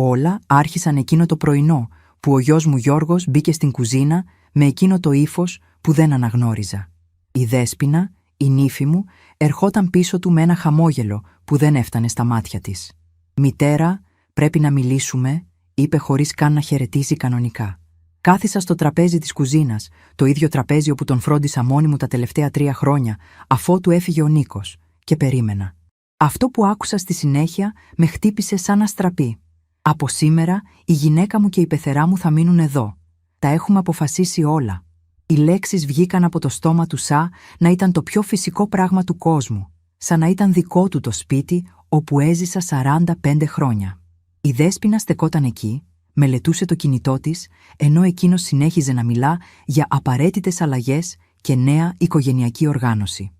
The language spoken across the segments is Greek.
Όλα άρχισαν εκείνο το πρωινό που ο γιος μου Γιώργος μπήκε στην κουζίνα με εκείνο το ύφος που δεν αναγνώριζα. Η Δέσποινα, η νύφη μου, ερχόταν πίσω του με ένα χαμόγελο που δεν έφτανε στα μάτια της. «Μητέρα, πρέπει να μιλήσουμε», είπε χωρίς καν να χαιρετήσει κανονικά. Κάθισα στο τραπέζι της κουζίνας, το ίδιο τραπέζι όπου τον φρόντισα μόνη μου τα τελευταία 3 χρόνια, αφότου έφυγε ο Νίκος, και περίμενα. Αυτό που άκουσα στη συνέχεια με χτύπησε σαν αστραπή. «Από σήμερα η γυναίκα μου και η πεθερά μου θα μείνουν εδώ. Τα έχουμε αποφασίσει όλα». Οι λέξεις βγήκαν από το στόμα του να ήταν το πιο φυσικό πράγμα του κόσμου, σαν να ήταν δικό του το σπίτι όπου έζησα 45 χρόνια. Η Δέσποινα στεκόταν εκεί, μελετούσε το κινητό της, ενώ εκείνος συνέχιζε να μιλά για απαραίτητες αλλαγές και νέα οικογενειακή οργάνωση.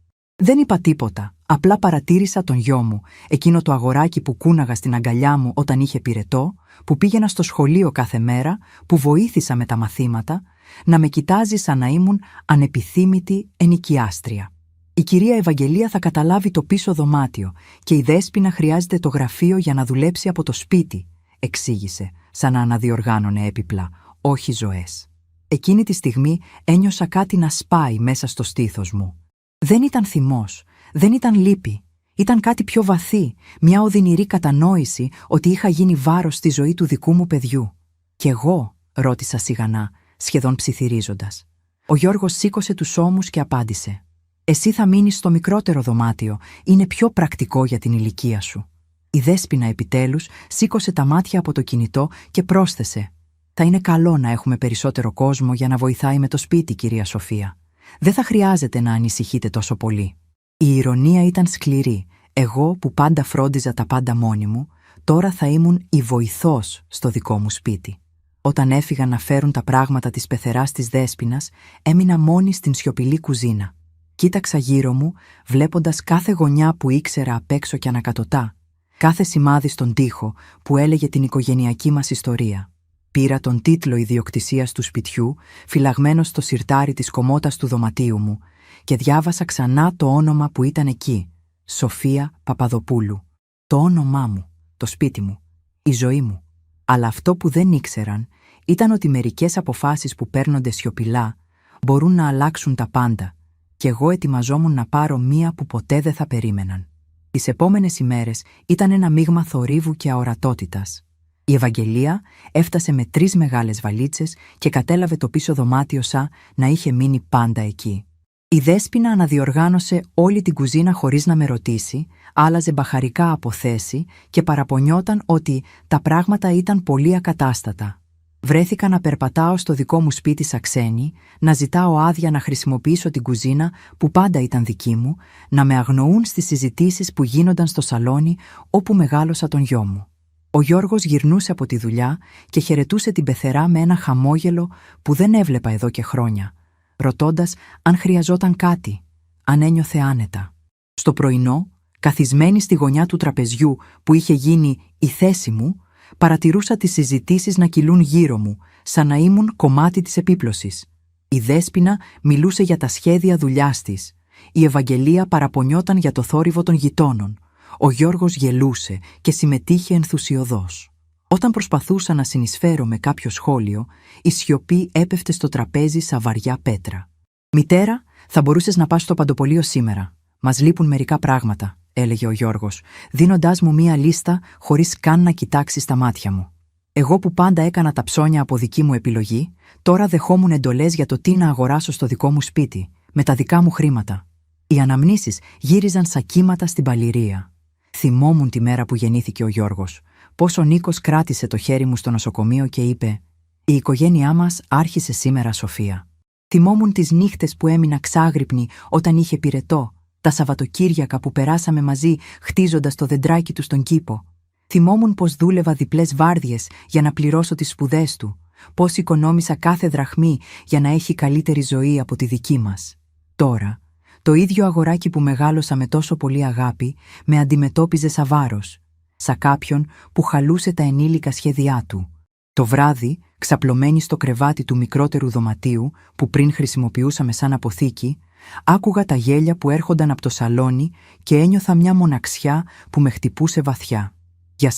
Δεν είπα τίποτα, απλά παρατήρησα τον γιο μου, εκείνο το αγοράκι που κούναγα στην αγκαλιά μου όταν είχε πυρετό, που πήγαινα στο σχολείο κάθε μέρα, που βοήθησα με τα μαθήματα, να με κοιτάζει σαν να ήμουν ανεπιθύμητη ενοικιάστρια. Η κυρία Ευαγγελία θα καταλάβει το πίσω δωμάτιο και η Δέσποινα χρειάζεται το γραφείο για να δουλέψει από το σπίτι, εξήγησε, σαν να αναδιοργάνωνε έπιπλα, όχι ζωές. Εκείνη τη στιγμή ένιωσα κάτι να σπάει μέσα στο στήθος μου. Δεν ήταν θυμός, δεν ήταν λύπη. Ήταν κάτι πιο βαθύ, μια οδυνηρή κατανόηση ότι είχα γίνει βάρος στη ζωή του δικού μου παιδιού. «Κι εγώ?» ρώτησα σιγανά, σχεδόν ψιθυρίζοντας. Ο Γιώργος σήκωσε τους ώμους και απάντησε. «Εσύ θα μείνεις στο μικρότερο δωμάτιο, είναι πιο πρακτικό για την ηλικία σου». Η Δέσποινα επιτέλους σήκωσε τα μάτια από το κινητό και πρόσθεσε. «Θα είναι καλό να έχουμε περισσότερο κόσμο για να βοηθάει με το σπίτι, κυρία Σοφία. Δεν θα χρειάζεται να ανησυχείτε τόσο πολύ». Η ηρωνία ήταν σκληρή. Εγώ που πάντα φρόντιζα τα πάντα μόνη μου, τώρα θα ήμουν η βοηθός στο δικό μου σπίτι. Όταν έφυγαν να φέρουν τα πράγματα της πεθεράς της Δέσποινας, έμεινα μόνη στην σιωπηλή κουζίνα. Κοίταξα γύρω μου, βλέποντας κάθε γωνιά που ήξερα απ' έξω και ανακατοτά, κάθε σημάδι στον τοίχο που έλεγε την οικογενειακή μας ιστορία. Πήρα τον τίτλο ιδιοκτησίας του σπιτιού, φυλαγμένο στο σιρτάρι της κομμότας του δωματίου μου, και διάβασα ξανά το όνομα που ήταν εκεί, Σοφία Παπαδοπούλου. Το όνομά μου, το σπίτι μου, η ζωή μου. Αλλά αυτό που δεν ήξεραν ήταν ότι μερικές αποφάσεις που παίρνονται σιωπηλά μπορούν να αλλάξουν τα πάντα, και εγώ ετοιμαζόμουν να πάρω μία που ποτέ δεν θα περίμεναν. Τις επόμενες ημέρες ήταν ένα μείγμα θορύβου και αορατότητας. Η Ευαγγελία έφτασε με 3 μεγάλες βαλίτσες και κατέλαβε το πίσω δωμάτιο να είχε μείνει πάντα εκεί. Η Δέσποινα αναδιοργάνωσε όλη την κουζίνα χωρίς να με ρωτήσει, άλλαζε μπαχαρικά από θέση και παραπονιόταν ότι τα πράγματα ήταν πολύ ακατάστατα. Βρέθηκα να περπατάω στο δικό μου σπίτι σαν ξένη, να ζητάω άδεια να χρησιμοποιήσω την κουζίνα που πάντα ήταν δική μου, να με αγνοούν στις συζητήσεις που γίνονταν στο σαλόνι όπου μεγάλωσα τον γιο μου. Ο Γιώργος γυρνούσε από τη δουλειά και χαιρετούσε την πεθερά με ένα χαμόγελο που δεν έβλεπα εδώ και χρόνια, ρωτώντας αν χρειαζόταν κάτι, αν ένιωθε άνετα. Στο πρωινό, καθισμένη στη γωνιά του τραπεζιού που είχε γίνει η θέση μου, παρατηρούσα τις συζητήσεις να κυλούν γύρω μου, σαν να ήμουν κομμάτι της επίπλωσης. Η Δέσποινα μιλούσε για τα σχέδια δουλειάς της. Η Ευαγγελία παραπονιόταν για το θόρυβο των γειτόνων. Ο Γιώργος γελούσε και συμμετείχε ενθουσιωδώς. Όταν προσπαθούσα να συνεισφέρω με κάποιο σχόλιο, η σιωπή έπεφτε στο τραπέζι σαν βαριά πέτρα. «Μητέρα, θα μπορούσες να πας στο παντοπολείο σήμερα. Μας λείπουν μερικά πράγματα», έλεγε ο Γιώργος, δίνοντάς μου μία λίστα χωρίς καν να κοιτάξει στα μάτια μου. Εγώ που πάντα έκανα τα ψώνια από δική μου επιλογή, τώρα δεχόμουν εντολές για το τι να αγοράσω στο δικό μου σπίτι, με τα δικά μου χρήματα. Οι αναμνήσεις γύριζαν σαν κύματα στην παληρία. Θυμόμουν τη μέρα που γεννήθηκε ο Γιώργος, πώς ο Νίκος κράτησε το χέρι μου στο νοσοκομείο και είπε «Η οικογένειά μας άρχισε σήμερα, Σοφία». Θυμόμουν τις νύχτες που έμεινα ξάγρυπνη όταν είχε πυρετό, τα Σαββατοκύριακα που περάσαμε μαζί χτίζοντας το δεντράκι του στον κήπο. Θυμόμουν πως δούλευα διπλές βάρδιες για να πληρώσω τις σπουδές του, πως οικονόμησα κάθε δραχμή για να έχει καλύτερη ζωή από τη δική μας. Τώρα, το ίδιο αγοράκι που μεγάλωσα με τόσο πολύ αγάπη με αντιμετώπιζε σαν βάρος, σαν κάποιον που χαλούσε τα ενήλικα σχέδιά του. Το βράδυ, ξαπλωμένη στο κρεβάτι του μικρότερου δωματίου που πριν χρησιμοποιούσαμε σαν αποθήκη, άκουγα τα γέλια που έρχονταν από το σαλόνι και ένιωθα μια μοναξιά που με χτυπούσε βαθιά. Για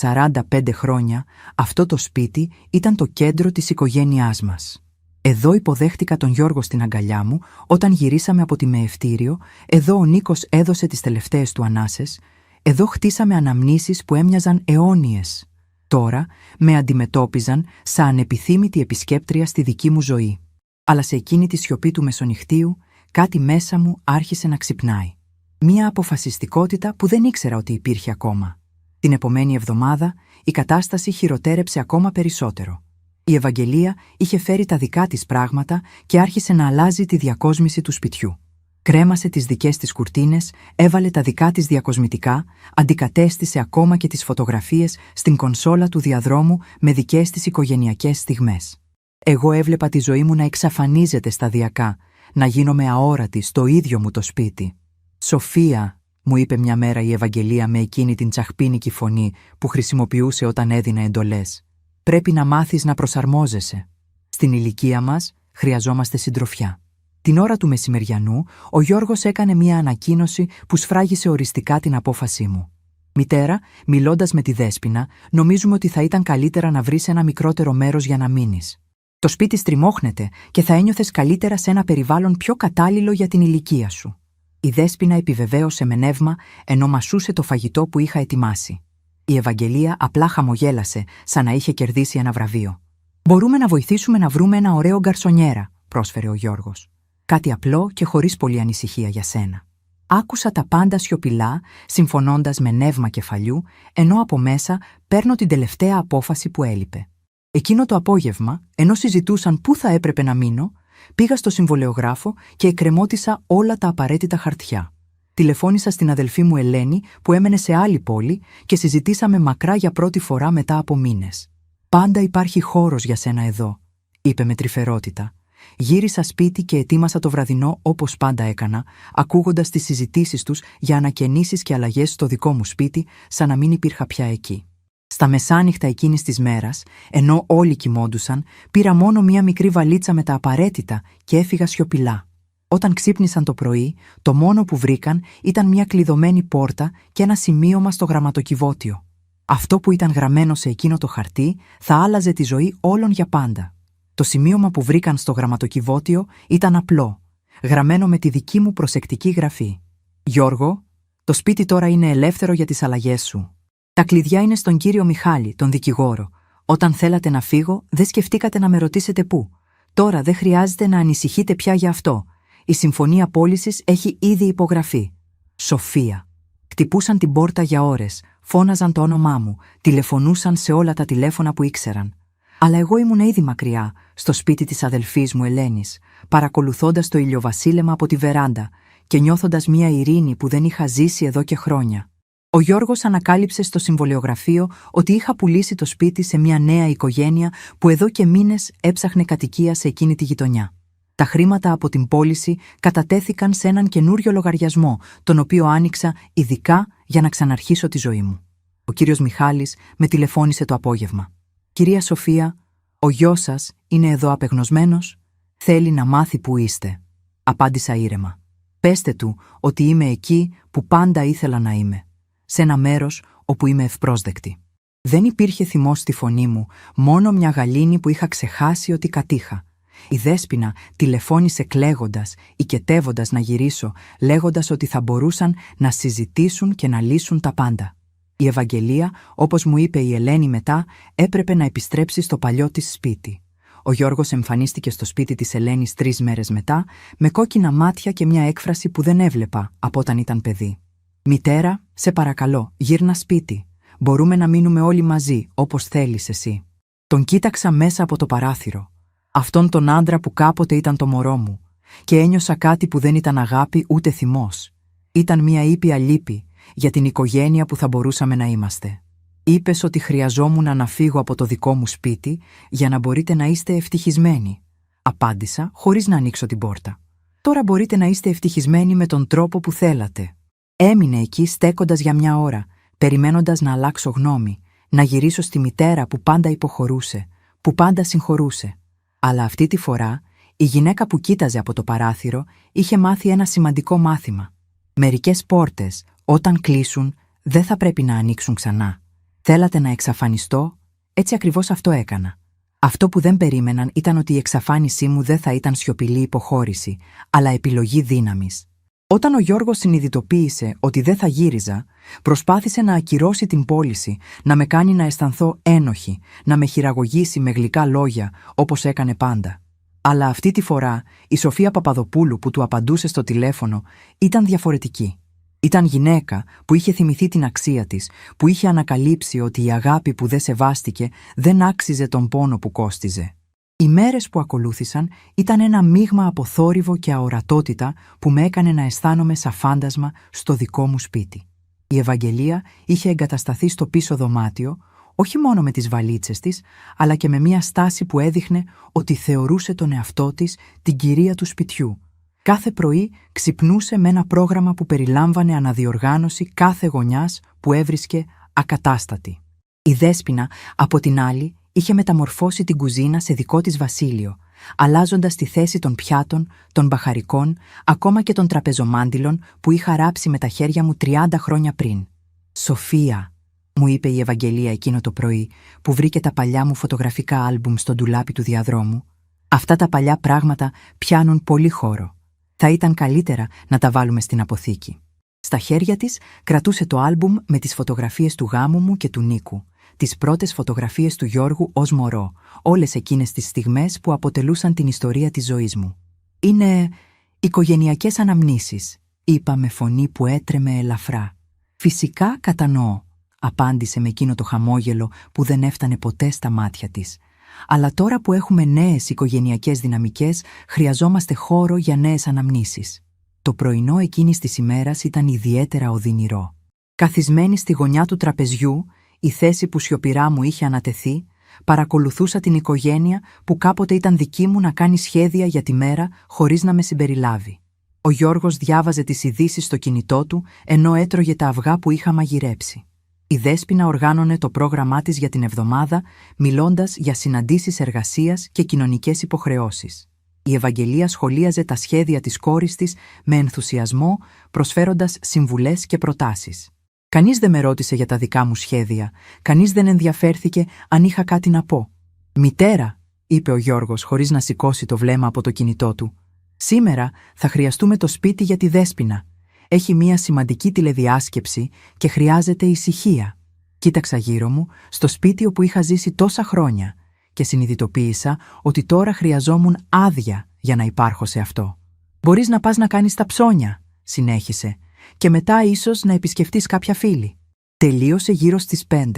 45 χρόνια αυτό το σπίτι ήταν το κέντρο της οικογένειάς μας. Εδώ υποδέχτηκα τον Γιώργο στην αγκαλιά μου όταν γυρίσαμε από τη μεευτήριο, εδώ ο Νίκος έδωσε τις τελευταίες του ανάσες, εδώ χτίσαμε αναμνήσεις που έμοιαζαν αιώνιες. Τώρα με αντιμετώπιζαν σαν ανεπιθύμητη επισκέπτρια στη δική μου ζωή. Αλλά σε εκείνη τη σιωπή του μεσονυχτίου κάτι μέσα μου άρχισε να ξυπνάει. Μία αποφασιστικότητα που δεν ήξερα ότι υπήρχε ακόμα. Την επομένη εβδομάδα η κατάσταση χειροτέρεψε ακόμα περισσότερο. Η Ευαγγελία είχε φέρει τα δικά της πράγματα και άρχισε να αλλάζει τη διακόσμηση του σπιτιού. Κρέμασε τις δικές της κουρτίνες, έβαλε τα δικά της διακοσμητικά, αντικατέστησε ακόμα και τις φωτογραφίες στην κονσόλα του διαδρόμου με δικές της οικογενειακές στιγμές. Εγώ έβλεπα τη ζωή μου να εξαφανίζεται σταδιακά, να γίνομαι αόρατη στο ίδιο μου το σπίτι. «Σοφία», μου είπε μια μέρα η Ευαγγελία με εκείνη την τσαχπίνικη φωνή που χρησιμοποιούσε όταν έδινα εντολές. «Πρέπει να μάθεις να προσαρμόζεσαι. Στην ηλικία μας χρειαζόμαστε συντροφιά». Την ώρα του μεσημεριανού, ο Γιώργος έκανε μια ανακοίνωση που σφράγισε οριστικά την απόφασή μου. «Μητέρα, μιλώντας με τη Δέσποινα, νομίζουμε ότι θα ήταν καλύτερα να βρεις ένα μικρότερο μέρος για να μείνεις. Το σπίτι στριμώχνεται και θα ένιωθες καλύτερα σε ένα περιβάλλον πιο κατάλληλο για την ηλικία σου». Η Δέσποινα επιβεβαίωσε με νεύμα ενώ μασούσε το φαγητό που είχα ετοιμάσει. Η Ευαγγελία απλά χαμογέλασε, σαν να είχε κερδίσει ένα βραβείο. «Μπορούμε να βοηθήσουμε να βρούμε ένα ωραίο γκαρσονιέρα», πρόσφερε ο Γιώργος. «Κάτι απλό και χωρίς πολλή ανησυχία για σένα». Άκουσα τα πάντα σιωπηλά, συμφωνώντας με νεύμα κεφαλιού, ενώ από μέσα παίρνω την τελευταία απόφαση που έλειπε. Εκείνο το απόγευμα, ενώ συζητούσαν πού θα έπρεπε να μείνω, πήγα στο συμβολεογράφο και εκκρεμώτησα όλα τα απαραίτητα χαρτιά. Τηλεφώνησα στην αδελφή μου Ελένη που έμενε σε άλλη πόλη και συζητήσαμε μακρά για πρώτη φορά μετά από μήνες. «Πάντα υπάρχει χώρος για σένα εδώ», είπε με τρυφερότητα. Γύρισα σπίτι και ετοίμασα το βραδινό όπως πάντα έκανα, ακούγοντας τις συζητήσεις τους για ανακαινήσεις και αλλαγές στο δικό μου σπίτι, σαν να μην υπήρχα πια εκεί. Στα μεσάνυχτα εκείνης της μέρας, ενώ όλοι κοιμόντουσαν, πήρα μόνο μία μικρή βαλίτσα με τα απαραίτητα και έφυγα σιωπηλά. Όταν ξύπνησαν το πρωί, το μόνο που βρήκαν ήταν μια κλειδωμένη πόρτα και ένα σημείωμα στο γραμματοκιβώτιο. Αυτό που ήταν γραμμένο σε εκείνο το χαρτί θα άλλαζε τη ζωή όλων για πάντα. Το σημείωμα που βρήκαν στο γραμματοκιβώτιο ήταν απλό, γραμμένο με τη δική μου προσεκτική γραφή. «Γιώργο, το σπίτι τώρα είναι ελεύθερο για τις αλλαγές σου. Τα κλειδιά είναι στον κύριο Μιχάλη, τον δικηγόρο. Όταν θέλατε να φύγω, δεν σκεφτήκατε να με ρωτήσετε πού. Τώρα δεν χρειάζεται να ανησυχείτε πια για αυτό. Η συμφωνία πώλησης έχει ήδη υπογραφεί. Σοφία». Χτυπούσαν την πόρτα για ώρες, φώναζαν το όνομά μου, τηλεφωνούσαν σε όλα τα τηλέφωνα που ήξεραν. Αλλά εγώ ήμουν ήδη μακριά, στο σπίτι της αδελφής μου Ελένης, παρακολουθώντας το ηλιοβασίλεμα από τη βεράντα και νιώθοντας μια ειρήνη που δεν είχα ζήσει εδώ και χρόνια. Ο Γιώργος ανακάλυψε στο συμβολεογραφείο ότι είχα πουλήσει το σπίτι σε μια νέα οικογένεια που εδώ και μήνες έψαχνε κατοικία σε εκείνη τη γειτονιά. Τα χρήματα από την πώληση κατατέθηκαν σε έναν καινούριο λογαριασμό, τον οποίο άνοιξα ειδικά για να ξαναρχίσω τη ζωή μου. Ο κύριος Μιχάλης με τηλεφώνησε το απόγευμα. «Κυρία Σοφία, ο γιος σας είναι εδώ απεγνωσμένος. Θέλει να μάθει που είστε». Απάντησα ήρεμα. «Πέστε του ότι είμαι εκεί που πάντα ήθελα να είμαι. Σε ένα μέρος όπου είμαι ευπρόσδεκτη». Δεν υπήρχε θυμός στη φωνή μου, μόνο μια γαλήνη που είχα ξεχάσει ότι κατήχα. Η Δέσποινα τηλεφώνησε κλαίγοντας, οικετεύοντας να γυρίσω, λέγοντας ότι θα μπορούσαν να συζητήσουν και να λύσουν τα πάντα. Η Ευαγγελία, όπως μου είπε η Ελένη μετά, έπρεπε να επιστρέψει στο παλιό της σπίτι. Ο Γιώργος εμφανίστηκε στο σπίτι της Ελένης 3 μέρες μετά, με κόκκινα μάτια και μια έκφραση που δεν έβλεπα από όταν ήταν παιδί. «Μητέρα, σε παρακαλώ, γύρνα σπίτι. Μπορούμε να μείνουμε όλοι μαζί, όπως θέλεις εσύ». Τον κοίταξα μέσα από το παράθυρο. Αυτόν τον άντρα που κάποτε ήταν το μωρό μου, και ένιωσα κάτι που δεν ήταν αγάπη ούτε θυμός. Ήταν μια ήπια λύπη για την οικογένεια που θα μπορούσαμε να είμαστε. «Είπες ότι χρειαζόμουν να φύγω από το δικό μου σπίτι για να μπορείτε να είστε ευτυχισμένοι», απάντησα χωρίς να ανοίξω την πόρτα. «Τώρα μπορείτε να είστε ευτυχισμένοι με τον τρόπο που θέλατε». Έμεινε εκεί στέκοντας για μια ώρα, περιμένοντας να αλλάξω γνώμη, να γυρίσω στη μητέρα που πάντα υποχωρούσε, που πάντα συγχωρούσε. Αλλά αυτή τη φορά, η γυναίκα που κοίταζε από το παράθυρο είχε μάθει ένα σημαντικό μάθημα. Μερικές πόρτες, όταν κλείσουν, δεν θα πρέπει να ανοίξουν ξανά. Θέλατε να εξαφανιστώ, έτσι ακριβώς αυτό έκανα. Αυτό που δεν περίμεναν ήταν ότι η εξαφάνισή μου δεν θα ήταν σιωπηλή υποχώρηση, αλλά επιλογή δύναμης. Όταν ο Γιώργος συνειδητοποίησε ότι δεν θα γύριζα, προσπάθησε να ακυρώσει την πώληση, να με κάνει να αισθανθώ ένοχη, να με χειραγωγήσει με γλυκά λόγια, όπως έκανε πάντα. Αλλά αυτή τη φορά η Σοφία Παπαδοπούλου που του απαντούσε στο τηλέφωνο ήταν διαφορετική. Ήταν γυναίκα που είχε θυμηθεί την αξία της, που είχε ανακαλύψει ότι η αγάπη που δεν σεβάστηκε δεν άξιζε τον πόνο που κόστιζε. Οι μέρες που ακολούθησαν ήταν ένα μείγμα από θόρυβο και αορατότητα που με έκανε να αισθάνομαι σαν φάντασμα στο δικό μου σπίτι. Η Ευαγγελία είχε εγκατασταθεί στο πίσω δωμάτιο, όχι μόνο με τις βαλίτσες της, αλλά και με μια στάση που έδειχνε ότι θεωρούσε τον εαυτό της την κυρία του σπιτιού. Κάθε πρωί ξυπνούσε με ένα πρόγραμμα που περιλάμβανε αναδιοργάνωση κάθε γωνιάς που έβρισκε ακατάστατη. Η Δέσποινα, από την άλλη, είχε μεταμορφώσει την κουζίνα σε δικό της βασίλειο, αλλάζοντας τη θέση των πιάτων, των μπαχαρικών, ακόμα και των τραπεζομάντιλων που είχα ράψει με τα χέρια μου 30 χρόνια πριν. «Σοφία», μου είπε η Ευαγγελία εκείνο το πρωί, που βρήκε τα παλιά μου φωτογραφικά άλμπουμ στο ντουλάπι του διαδρόμου, «αυτά τα παλιά πράγματα πιάνουν πολύ χώρο. Θα ήταν καλύτερα να τα βάλουμε στην αποθήκη». Στα χέρια της κρατούσε το άλμπουμ με τις φωτογραφίες του γάμου μου και του Νίκου, τις πρώτες φωτογραφίες του Γιώργου ως μωρό, όλες εκείνες τις στιγμές που αποτελούσαν την ιστορία της ζωής μου. «Είναι οικογενειακές αναμνήσεις», είπα με φωνή που έτρεμε ελαφρά. «Φυσικά κατανοώ», απάντησε με εκείνο το χαμόγελο που δεν έφτανε ποτέ στα μάτια της. «Αλλά τώρα που έχουμε νέες οικογενειακές δυναμικές, χρειαζόμαστε χώρο για νέες αναμνήσεις». Το πρωινό εκείνης της ημέρας ήταν ιδιαίτερα οδυνηρό. Καθισμένη στη γωνιά του τραπεζιού, η θέση που σιωπηρά μου είχε ανατεθεί, παρακολουθούσα την οικογένεια που κάποτε ήταν δική μου να κάνει σχέδια για τη μέρα χωρίς να με συμπεριλάβει. Ο Γιώργος διάβαζε τις ειδήσεις στο κινητό του, ενώ έτρωγε τα αυγά που είχα μαγειρέψει. Η Δέσποινα οργάνωνε το πρόγραμμά της για την εβδομάδα, μιλώντας για συναντήσεις εργασίας και κοινωνικές υποχρεώσεις. Η Ευαγγελία σχολίαζε τα σχέδια της κόρης της με ενθουσιασμό, προσφέροντας συμβουλές και προτάσεις. Κανείς δεν με ρώτησε για τα δικά μου σχέδια, κανείς δεν ενδιαφέρθηκε αν είχα κάτι να πω. «Μητέρα», είπε ο Γιώργος χωρίς να σηκώσει το βλέμμα από το κινητό του, «σήμερα θα χρειαστούμε το σπίτι για τη Δέσποινα. Έχει μία σημαντική τηλεδιάσκεψη και χρειάζεται ησυχία». Κοίταξα γύρω μου, στο σπίτι όπου είχα ζήσει τόσα χρόνια, και συνειδητοποίησα ότι τώρα χρειαζόμουν άδεια για να υπάρχω σε αυτό. «Μπορείς να πας να κάνεις τα ψώνια», συνέχισε, «και μετά ίσως να επισκεφτείς κάποια φίλη». Τελείωσε γύρω στις 5.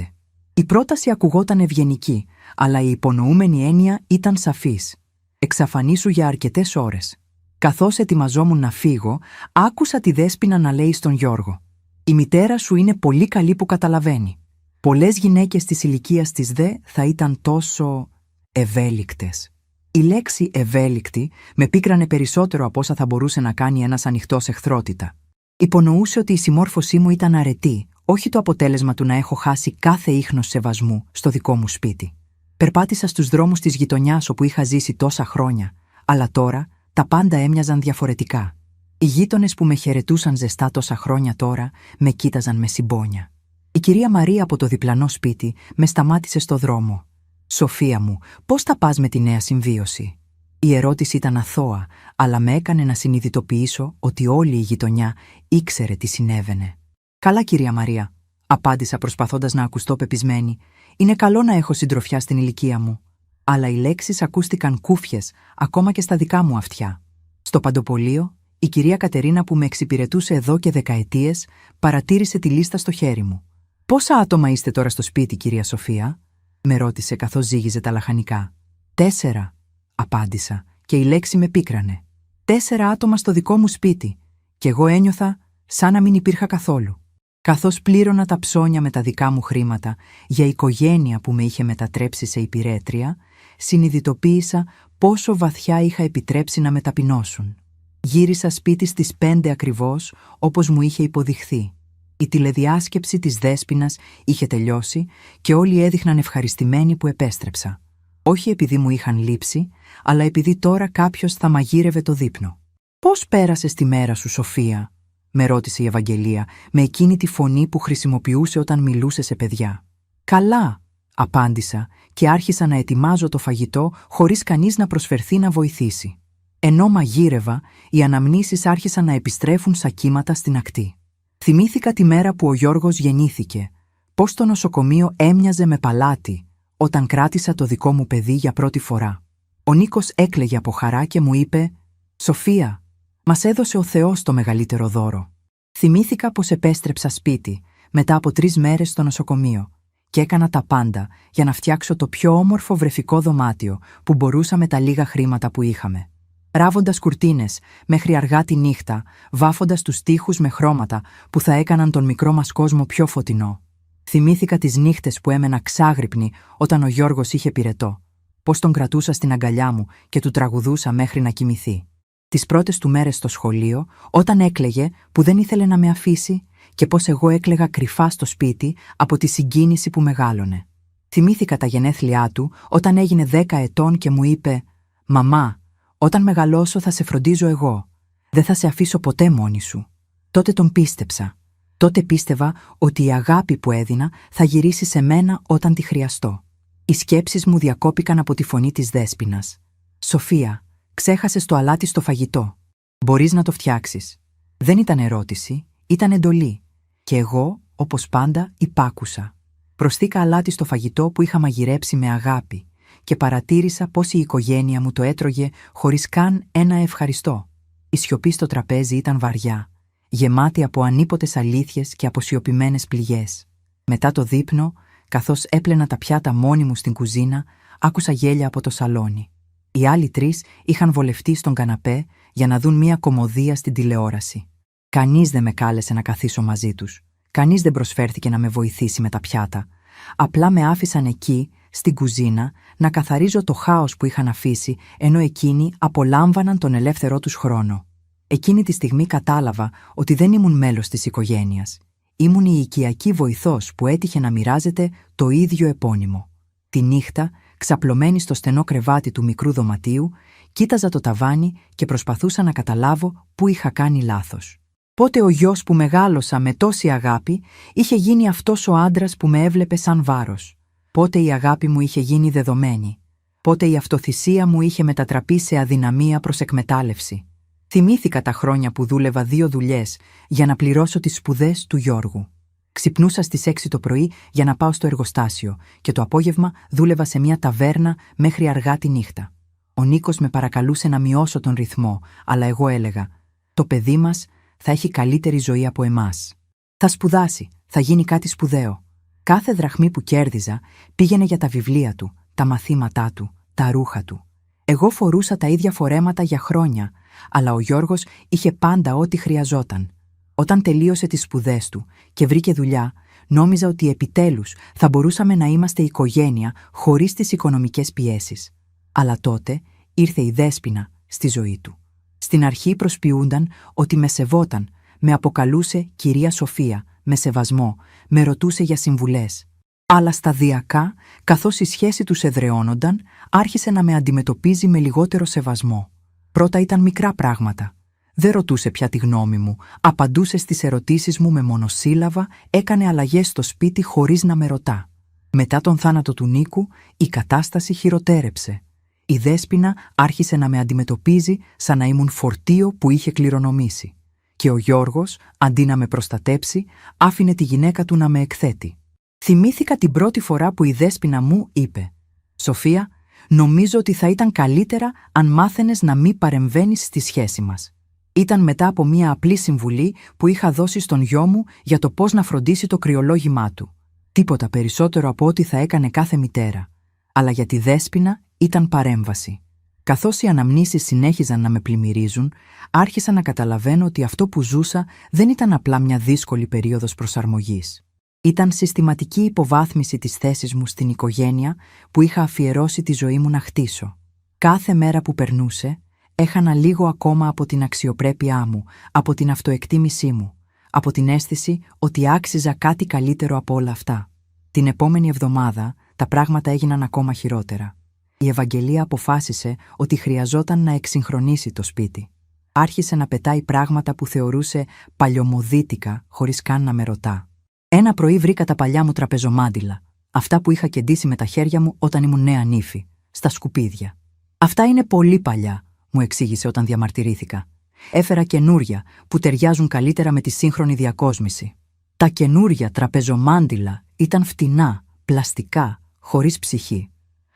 Η πρόταση ακουγόταν ευγενική, αλλά η υπονοούμενη έννοια ήταν σαφής. «Εξαφανίσου για αρκετές ώρες». Καθώς ετοιμαζόμουν να φύγω, άκουσα τη Δέσποινα να λέει στον Γιώργο: «Η μητέρα σου είναι πολύ καλή που καταλαβαίνει. Πολλές γυναίκες της ηλικίας της δε θα ήταν τόσο ευέλικτες». Η λέξη ευέλικτη με πίκρανε περισσότερο από όσα θα μπορούσε να κάνει ένας ανοιχτός εχθρότητα. Υπονοούσε ότι η συμμόρφωσή μου ήταν αρετή, όχι το αποτέλεσμα του να έχω χάσει κάθε ίχνος σεβασμού στο δικό μου σπίτι. Περπάτησα στους δρόμους της γειτονιάς όπου είχα ζήσει τόσα χρόνια, αλλά τώρα τα πάντα έμοιαζαν διαφορετικά. Οι γείτονες που με χαιρετούσαν ζεστά τόσα χρόνια τώρα με κοίταζαν με συμπόνια. Η κυρία Μαρία από το διπλανό σπίτι με σταμάτησε στο δρόμο. «Σοφία μου, πώς θα πας με τη νέα συμβίωση?» Η ερώτηση ήταν αθώα, αλλά με έκανε να συνειδητοποιήσω ότι όλη η γειτονιά ήξερε τι συνέβαινε. «Καλά, κυρία Μαρία», απάντησα προσπαθώντας να ακουστώ πεπισμένη. «Είναι καλό να έχω συντροφιά στην ηλικία μου». Αλλά οι λέξεις ακούστηκαν κούφιες, ακόμα και στα δικά μου αυτιά. Στο παντοπολείο, η κυρία Κατερίνα που με εξυπηρετούσε εδώ και δεκαετίες, παρατήρησε τη λίστα στο χέρι μου. «Πόσα άτομα είστε τώρα στο σπίτι, κυρία Σοφία?» με ρώτησε καθώς ζύγιζε τα λαχανικά. «4», απάντησα, και η λέξη με πίκρανε. 4 άτομα στο δικό μου σπίτι, και εγώ ένιωθα σαν να μην υπήρχα καθόλου. Καθώς πλήρωνα τα ψώνια με τα δικά μου χρήματα για οικογένεια που με είχε μετατρέψει σε υπηρέτρια, συνειδητοποίησα πόσο βαθιά είχα επιτρέψει να με ταπεινώσουν. Γύρισα σπίτι στις 5 ακριβώς, όπως μου είχε υποδειχθεί. Η τηλεδιάσκεψη της Δέσποινας είχε τελειώσει και όλοι έδειχναν ευχαριστημένοι που επέστρεψα. Όχι επειδή μου είχαν λείψει, αλλά επειδή τώρα κάποιος θα μαγείρευε το δείπνο. «Πώς πέρασες τη μέρα σου, Σοφία?» με ρώτησε η Ευαγγελία, με εκείνη τη φωνή που χρησιμοποιούσε όταν μιλούσε σε παιδιά. «Καλά», απάντησα και άρχισα να ετοιμάζω το φαγητό χωρίς κανείς να προσφερθεί να βοηθήσει. Ενώ μαγείρευα, οι αναμνήσεις άρχισαν να επιστρέφουν σαν κύματα στην ακτή. Θυμήθηκα τη μέρα που ο Γιώργος γεννήθηκε, πώς το νοσοκομείο έμοιαζε με παλάτι όταν κράτησα το δικό μου παιδί για πρώτη φορά. Ο Νίκος έκλαιγε από χαρά και μου είπε «Σοφία, μας έδωσε ο Θεός το μεγαλύτερο δώρο». Θυμήθηκα πως επέστρεψα σπίτι μετά από 3 μέρες στο νοσοκομείο και έκανα τα πάντα για να φτιάξω το πιο όμορφο βρεφικό δωμάτιο που μπορούσα με τα λίγα χρήματα που είχαμε. Ράβοντας κουρτίνες μέχρι αργά τη νύχτα, βάφοντας τους τοίχους με χρώματα που θα έκαναν τον μικρό μας κόσμο πιο φωτεινό. Θυμήθηκα τις νύχτες που έμενα ξάγρυπνη όταν ο Γιώργος είχε πυρετό, πώς τον κρατούσα στην αγκαλιά μου και του τραγουδούσα μέχρι να κοιμηθεί. Τις πρώτες του μέρες στο σχολείο, όταν έκλαιγε που δεν ήθελε να με αφήσει και πώς εγώ έκλαιγα κρυφά στο σπίτι από τη συγκίνηση που μεγάλωνε. Θυμήθηκα τα γενέθλιά του όταν έγινε 10 ετών και μου είπε «Μαμά, όταν μεγαλώσω θα σε φροντίζω εγώ. Δεν θα σε αφήσω ποτέ μόνη σου». Τότε τον πίστεψα. Τότε πίστευα ότι η αγάπη που έδινα θα γυρίσει σε μένα όταν τη χρειαστώ. Οι σκέψεις μου διακόπηκαν από τη φωνή της Δέσποινας. «Σοφία, ξέχασες το αλάτι στο φαγητό. Μπορείς να το φτιάξεις». Δεν ήταν ερώτηση, ήταν εντολή. Και εγώ, όπως πάντα, υπάκουσα. Προσθήκα αλάτι στο φαγητό που είχα μαγειρέψει με αγάπη και παρατήρησα πως η οικογένεια μου το έτρωγε χωρίς καν ένα ευχαριστώ. Η σιωπή στο τραπέζι ήταν βαριά, γεμάτη από ανίποτες αλήθειες και αποσιωπημένες πληγές. Μετά το δείπνο, καθώς έπλαινα τα πιάτα μόνη μου στην κουζίνα, άκουσα γέλια από το σαλόνι. Οι άλλοι 3 είχαν βολευτεί στον καναπέ για να δουν μία κωμωδία στην τηλεόραση. Κανείς δεν με κάλεσε να καθίσω μαζί τους. Κανείς δεν προσφέρθηκε να με βοηθήσει με τα πιάτα. Απλά με άφησαν εκεί, στην κουζίνα, να καθαρίζω το χάος που είχαν αφήσει, ενώ εκείνοι απολάμβαναν τον ελεύθερό τους χρόνο. Εκείνη τη στιγμή κατάλαβα ότι δεν ήμουν μέλος της οικογένειας. Ήμουν η οικιακή βοηθός που έτυχε να μοιράζεται το ίδιο επώνυμο. Τη νύχτα, ξαπλωμένη στο στενό κρεβάτι του μικρού δωματίου, κοίταζα το ταβάνι και προσπαθούσα να καταλάβω πού είχα κάνει λάθος. Πότε ο γιος που μεγάλωσα με τόση αγάπη είχε γίνει αυτός ο άντρας που με έβλεπε σαν βάρος. Πότε η αγάπη μου είχε γίνει δεδομένη. Πότε η αυτοθυσία μου είχε μετατραπεί σε αδυναμία προς εκμετάλλευση. Θυμήθηκα τα χρόνια που δούλευα 2 δουλειές για να πληρώσω τις σπουδές του Γιώργου. Ξυπνούσα στις 6 το πρωί για να πάω στο εργοστάσιο και το απόγευμα δούλευα σε μια ταβέρνα μέχρι αργά τη νύχτα. Ο Νίκος με παρακαλούσε να μειώσω τον ρυθμό, αλλά εγώ έλεγα «Το παιδί μας θα έχει καλύτερη ζωή από εμάς. Θα σπουδάσει, θα γίνει κάτι σπουδαίο». Κάθε δραχμή που κέρδιζα πήγαινε για τα βιβλία του, τα μαθήματά του, τα ρούχα του. Εγώ φορούσα τα ίδια φορέματα για χρόνια, αλλά ο Γιώργος είχε πάντα ό,τι χρειαζόταν. Όταν τελείωσε τις σπουδές του και βρήκε δουλειά, νόμιζα ότι επιτέλους θα μπορούσαμε να είμαστε οικογένεια χωρίς τις οικονομικές πιέσεις. Αλλά τότε ήρθε η Δέσποινα στη ζωή του. Στην αρχή προσποιούνταν ότι με σεβόταν, με αποκαλούσε κυρία Σοφία, με σεβασμό, με ρωτούσε για συμβουλές. Αλλά σταδιακά, καθώς η σχέση τους εδραιώνονταν, άρχισε να με αντιμετωπίζει με λιγότερο σεβασμό. Πρώτα ήταν μικρά πράγματα. Δεν ρωτούσε πια τη γνώμη μου, απαντούσε στις ερωτήσεις μου με μονοσύλλαβα, έκανε αλλαγές στο σπίτι χωρίς να με ρωτά. Μετά τον θάνατο του Νίκου, η κατάσταση χειροτέρεψε. Η Δέσποινα άρχισε να με αντιμετωπίζει σαν να ήμουν φορτίο που είχε κληρονομήσει. Και ο Γιώργος, αντί να με προστατέψει, άφηνε τη γυναίκα του να με εκθέτει. Θυμήθηκα την πρώτη φορά που η Δέσποινα μου είπε «Σοφία, νομίζω ότι θα ήταν καλύτερα αν μάθαινες να μην παρεμβαίνεις στη σχέση μας». Ήταν μετά από μία απλή συμβουλή που είχα δώσει στον γιο μου για το πώς να φροντίσει το κρυολόγημά του. Τίποτα περισσότερο από ό,τι θα έκανε κάθε μητέρα. Αλλά για τη Δέσποινα ήταν παρέμβαση. Καθώς οι αναμνήσεις συνέχιζαν να με πλημμυρίζουν, άρχισα να καταλαβαίνω ότι αυτό που ζούσα δεν ήταν απλά μια δύσκολη περίοδος προσαρμογής. Ήταν συστηματική υποβάθμιση της θέσης μου στην οικογένεια που είχα αφιερώσει τη ζωή μου να χτίσω. Κάθε μέρα που περνούσε, έχανα λίγο ακόμα από την αξιοπρέπειά μου, από την αυτοεκτίμησή μου, από την αίσθηση ότι άξιζα κάτι καλύτερο από όλα αυτά. Την επόμενη εβδομάδα, τα πράγματα έγιναν ακόμα χειρότερα. Η Ευαγγελία αποφάσισε ότι χρειαζόταν να εξυγχρονίσει το σπίτι. Άρχισε να πετάει πράγματα που θεωρούσε παλιωμοδίτικα χωρίς καν να με ρωτά. Ένα πρωί βρήκα τα παλιά μου τραπεζομάντιλα. Αυτά που είχα κεντήσει με τα χέρια μου όταν ήμουν νέα νύφη, στα σκουπίδια. Αυτά είναι πολύ παλιά, μου εξήγησε όταν διαμαρτυρήθηκα. Έφερα καινούρια που ταιριάζουν καλύτερα με τη σύγχρονη διακόσμηση. Τα καινούρια τραπεζομάντιλα ήταν φτηνά, πλαστικά, χωρίς ψυχή.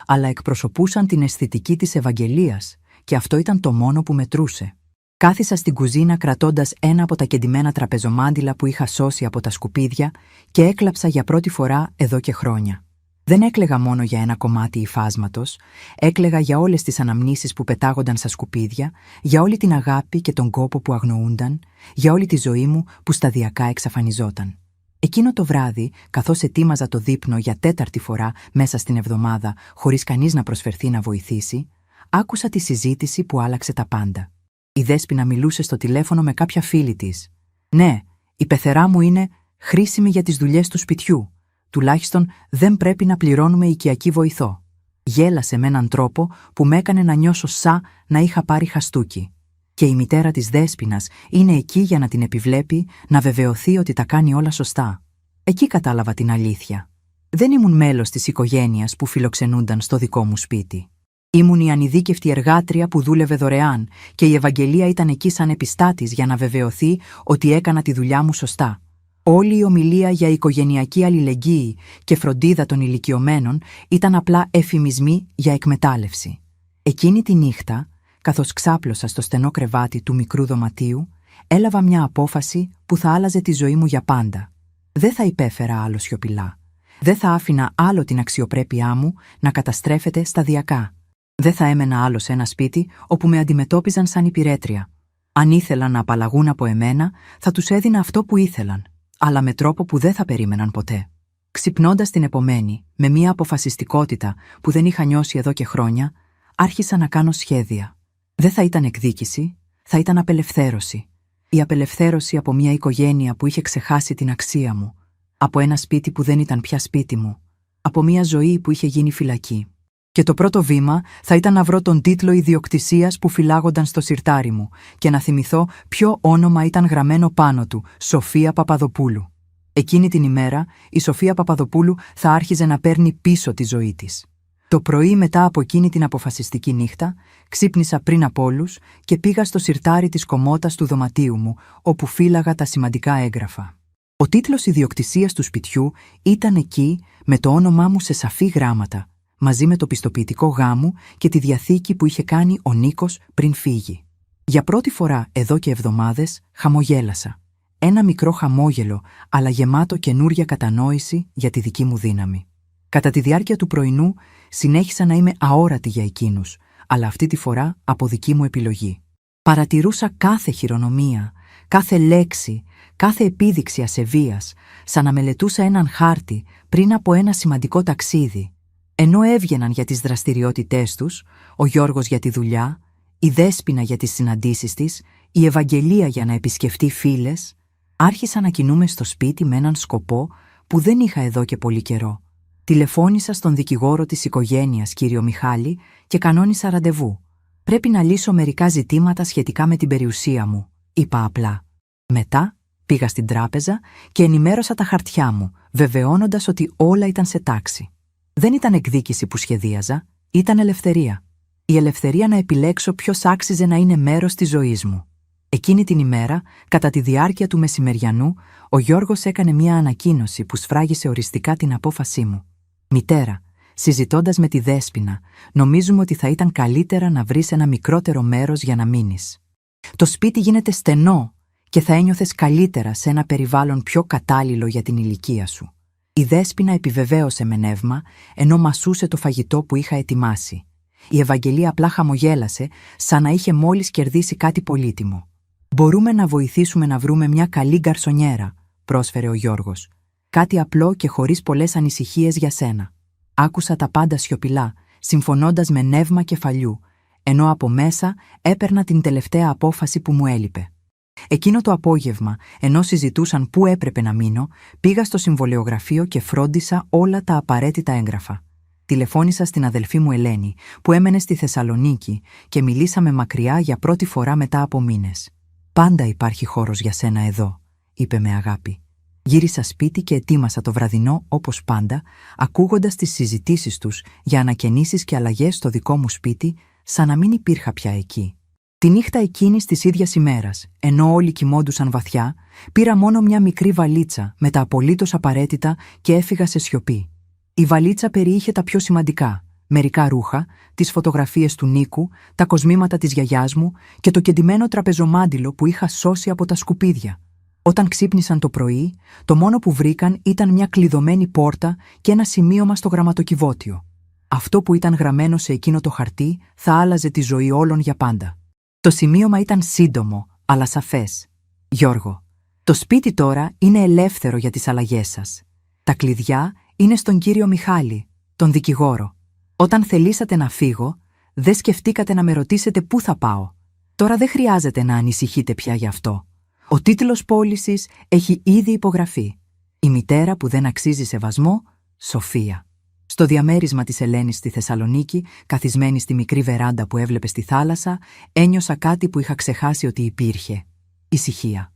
Αλλά εκπροσωπούσαν την αισθητική της Ευαγγελίας και αυτό ήταν το μόνο που μετρούσε. Κάθισα στην κουζίνα κρατώντας ένα από τα κεντημένα τραπεζομάντιλα που είχα σώσει από τα σκουπίδια και έκλαψα για πρώτη φορά εδώ και χρόνια. Δεν έκλαιγα μόνο για ένα κομμάτι υφάσματος, έκλαιγα για όλες τις αναμνήσεις που πετάγονταν στα σκουπίδια, για όλη την αγάπη και τον κόπο που αγνοούνταν, για όλη τη ζωή μου που σταδιακά εξαφανιζόταν. Εκείνο το βράδυ, καθώς ετοίμαζα το δείπνο για 4η φορά μέσα στην εβδομάδα, χωρίς κανείς να προσφερθεί να βοηθήσει, άκουσα τη συζήτηση που άλλαξε τα πάντα. Η Δέσποινα μιλούσε στο τηλέφωνο με κάποια φίλη της. «Ναι, η πεθερά μου είναι χρήσιμη για τις δουλειές του σπιτιού. Τουλάχιστον δεν πρέπει να πληρώνουμε οικιακή βοηθό». Γέλασε με έναν τρόπο που με έκανε να νιώσω να είχα πάρει χαστούκι. Και η μητέρα της Δέσποινας είναι εκεί για να την επιβλέπει, να βεβαιωθεί ότι τα κάνει όλα σωστά. Εκεί κατάλαβα την αλήθεια. Δεν ήμουν μέλος της οικογένειας που φιλοξενούνταν στο δικό μου σπίτι. Ήμουν η ανειδίκευτη εργάτρια που δούλευε δωρεάν και η Ευαγγελία ήταν εκεί σαν επιστάτης για να βεβαιωθεί ότι έκανα τη δουλειά μου σωστά. Όλη η ομιλία για οικογενειακή αλληλεγγύη και φροντίδα των ηλικιωμένων ήταν απλά εφημισμοί για εκμετάλλευση. Εκείνη τη νύχτα, καθώς ξάπλωσα στο στενό κρεβάτι του μικρού δωματίου, έλαβα μια απόφαση που θα άλλαζε τη ζωή μου για πάντα. Δεν θα υπέφερα άλλο σιωπηλά. Δεν θα άφηνα άλλο την αξιοπρέπειά μου να καταστρέφεται σταδιακά. Δεν θα έμενα άλλο σε ένα σπίτι όπου με αντιμετώπιζαν σαν υπηρέτρια. Αν ήθελαν να απαλλαγούν από εμένα, θα τους έδινα αυτό που ήθελαν, αλλά με τρόπο που δεν θα περίμεναν ποτέ. Ξυπνώντας την επομένη, με μια αποφασιστικότητα που δεν είχα νιώσει εδώ και χρόνια, άρχισα να κάνω σχέδια. Δεν θα ήταν εκδίκηση, θα ήταν απελευθέρωση. Η απελευθέρωση από μια οικογένεια που είχε ξεχάσει την αξία μου, από ένα σπίτι που δεν ήταν πια σπίτι μου, από μια ζωή που είχε γίνει φυλακή. Και το πρώτο βήμα θα ήταν να βρω τον τίτλο ιδιοκτησίας που φυλάγονταν στο συρτάρι μου και να θυμηθώ ποιο όνομα ήταν γραμμένο πάνω του, Σοφία Παπαδοπούλου. Εκείνη την ημέρα, η Σοφία Παπαδοπούλου θα άρχιζε να παίρνει πίσω τη ζωή της. Το πρωί μετά από εκείνη την αποφασιστική νύχτα, ξύπνησα πριν από όλους και πήγα στο συρτάρι της κομμότας του δωματίου μου, όπου φύλαγα τα σημαντικά έγγραφα. Ο τίτλος ιδιοκτησίας του σπιτιού ήταν εκεί με το όνομά μου σε σαφή γράμματα, μαζί με το πιστοποιητικό γάμου και τη διαθήκη που είχε κάνει ο Νίκος πριν φύγει. Για πρώτη φορά εδώ και εβδομάδες χαμογέλασα. Ένα μικρό χαμόγελο, αλλά γεμάτο καινούρια κατανόηση για τη δική μου δύναμη. Κατά τη διάρκεια του πρωινού συνέχισα να είμαι αόρατη για εκείνους, αλλά αυτή τη φορά από δική μου επιλογή. Παρατηρούσα κάθε χειρονομία, κάθε λέξη, κάθε επίδειξη ασεβίας, σαν να μελετούσα έναν χάρτη πριν από ένα σημαντικό ταξίδι. Ενώ έβγαιναν για τις δραστηριότητές τους, ο Γιώργος για τη δουλειά, η Δέσποινα για τις συναντήσεις της, η Ευαγγελία για να επισκεφτεί φίλες, άρχισα να κινούμαι στο σπίτι με έναν σκοπό που δεν είχα εδώ και πολύ καιρό. Τηλεφώνησα στον δικηγόρο της οικογένειας, κύριο Μιχάλη, και κανόνισα ραντεβού. «Πρέπει να λύσω μερικά ζητήματα σχετικά με την περιουσία μου», είπα απλά. Μετά πήγα στην τράπεζα και ενημέρωσα τα χαρτιά μου, βεβαιώνοντας ότι όλα ήταν σε τάξη. Δεν ήταν εκδίκηση που σχεδίαζα, ήταν ελευθερία. Η ελευθερία να επιλέξω ποιος άξιζε να είναι μέρος της ζωής μου. Εκείνη την ημέρα, κατά τη διάρκεια του μεσημεριανού, ο Γιώργος έκανε μια ανακοίνωση που σφράγισε οριστικά την απόφασή μου. «Μητέρα, συζητώντας με τη Δέσποινα, νομίζουμε ότι θα ήταν καλύτερα να βρεις ένα μικρότερο μέρος για να μείνεις. Το σπίτι γίνεται στενό και θα ένιωθες καλύτερα σε ένα περιβάλλον πιο κατάλληλο για την ηλικία σου». Η Δέσποινα επιβεβαίωσε με νεύμα, ενώ μασούσε το φαγητό που είχα ετοιμάσει. Η Ευαγγελία απλά χαμογέλασε, σαν να είχε μόλις κερδίσει κάτι πολύτιμο. «Μπορούμε να βοηθήσουμε να βρούμε μια καλή γκαρσονιέρα», πρόσφερε ο Γιώργος. «Κάτι απλό και χωρίς πολλές ανησυχίες για σένα». Άκουσα τα πάντα σιωπηλά, συμφωνώντας με νεύμα κεφαλιού, ενώ από μέσα έπαιρνα την τελευταία απόφαση που μου έλειπε. Εκείνο το απόγευμα, ενώ συζητούσαν πού έπρεπε να μείνω, πήγα στο συμβολεογραφείο και φρόντισα όλα τα απαραίτητα έγγραφα. Τηλεφώνησα στην αδελφή μου Ελένη, που έμενε στη Θεσσαλονίκη, και μιλήσαμε μακριά για πρώτη φορά μετά από μήνες. «Πάντα υπάρχει χώρος για σένα εδώ», είπε με αγάπη. Γύρισα σπίτι και ετοίμασα το βραδινό όπως πάντα, ακούγοντας τις συζητήσεις τους για ανακαινήσεις και αλλαγές στο δικό μου σπίτι, σαν να μην υπήρχα πια εκεί. Τη νύχτα εκείνης της ίδιας ημέρας, ενώ όλοι κοιμόντουσαν βαθιά, πήρα μόνο μια μικρή βαλίτσα με τα απολύτως απαραίτητα και έφυγα σε σιωπή. Η βαλίτσα περιείχε τα πιο σημαντικά: μερικά ρούχα, τις φωτογραφίες του Νίκου, τα κοσμήματα της γιαγιάς μου και το κεντημένο τραπεζομάντιλο που είχα σώσει από τα σκουπίδια. Όταν ξύπνησαν το πρωί, το μόνο που βρήκαν ήταν μια κλειδωμένη πόρτα και ένα σημείωμα στο γραμματοκιβώτιο. Αυτό που ήταν γραμμένο σε εκείνο το χαρτί θα άλλαζε τη ζωή όλων για πάντα. Το σημείωμα ήταν σύντομο, αλλά σαφές. «Γιώργο, το σπίτι τώρα είναι ελεύθερο για τις αλλαγές σας. Τα κλειδιά είναι στον κύριο Μιχάλη, τον δικηγόρο. Όταν θελήσατε να φύγω, δεν σκεφτήκατε να με ρωτήσετε πού θα πάω. Τώρα δεν χρειάζεται να ανησυχείτε πια γι' αυτό. Ο τίτλος πώλησης έχει ήδη υπογραφεί. Η μητέρα που δεν αξίζει σεβασμό, Σοφία». Στο διαμέρισμα της Ελένης στη Θεσσαλονίκη, καθισμένη στη μικρή βεράντα που έβλεπε στη θάλασσα, ένιωσα κάτι που είχα ξεχάσει ότι υπήρχε. Ησυχία.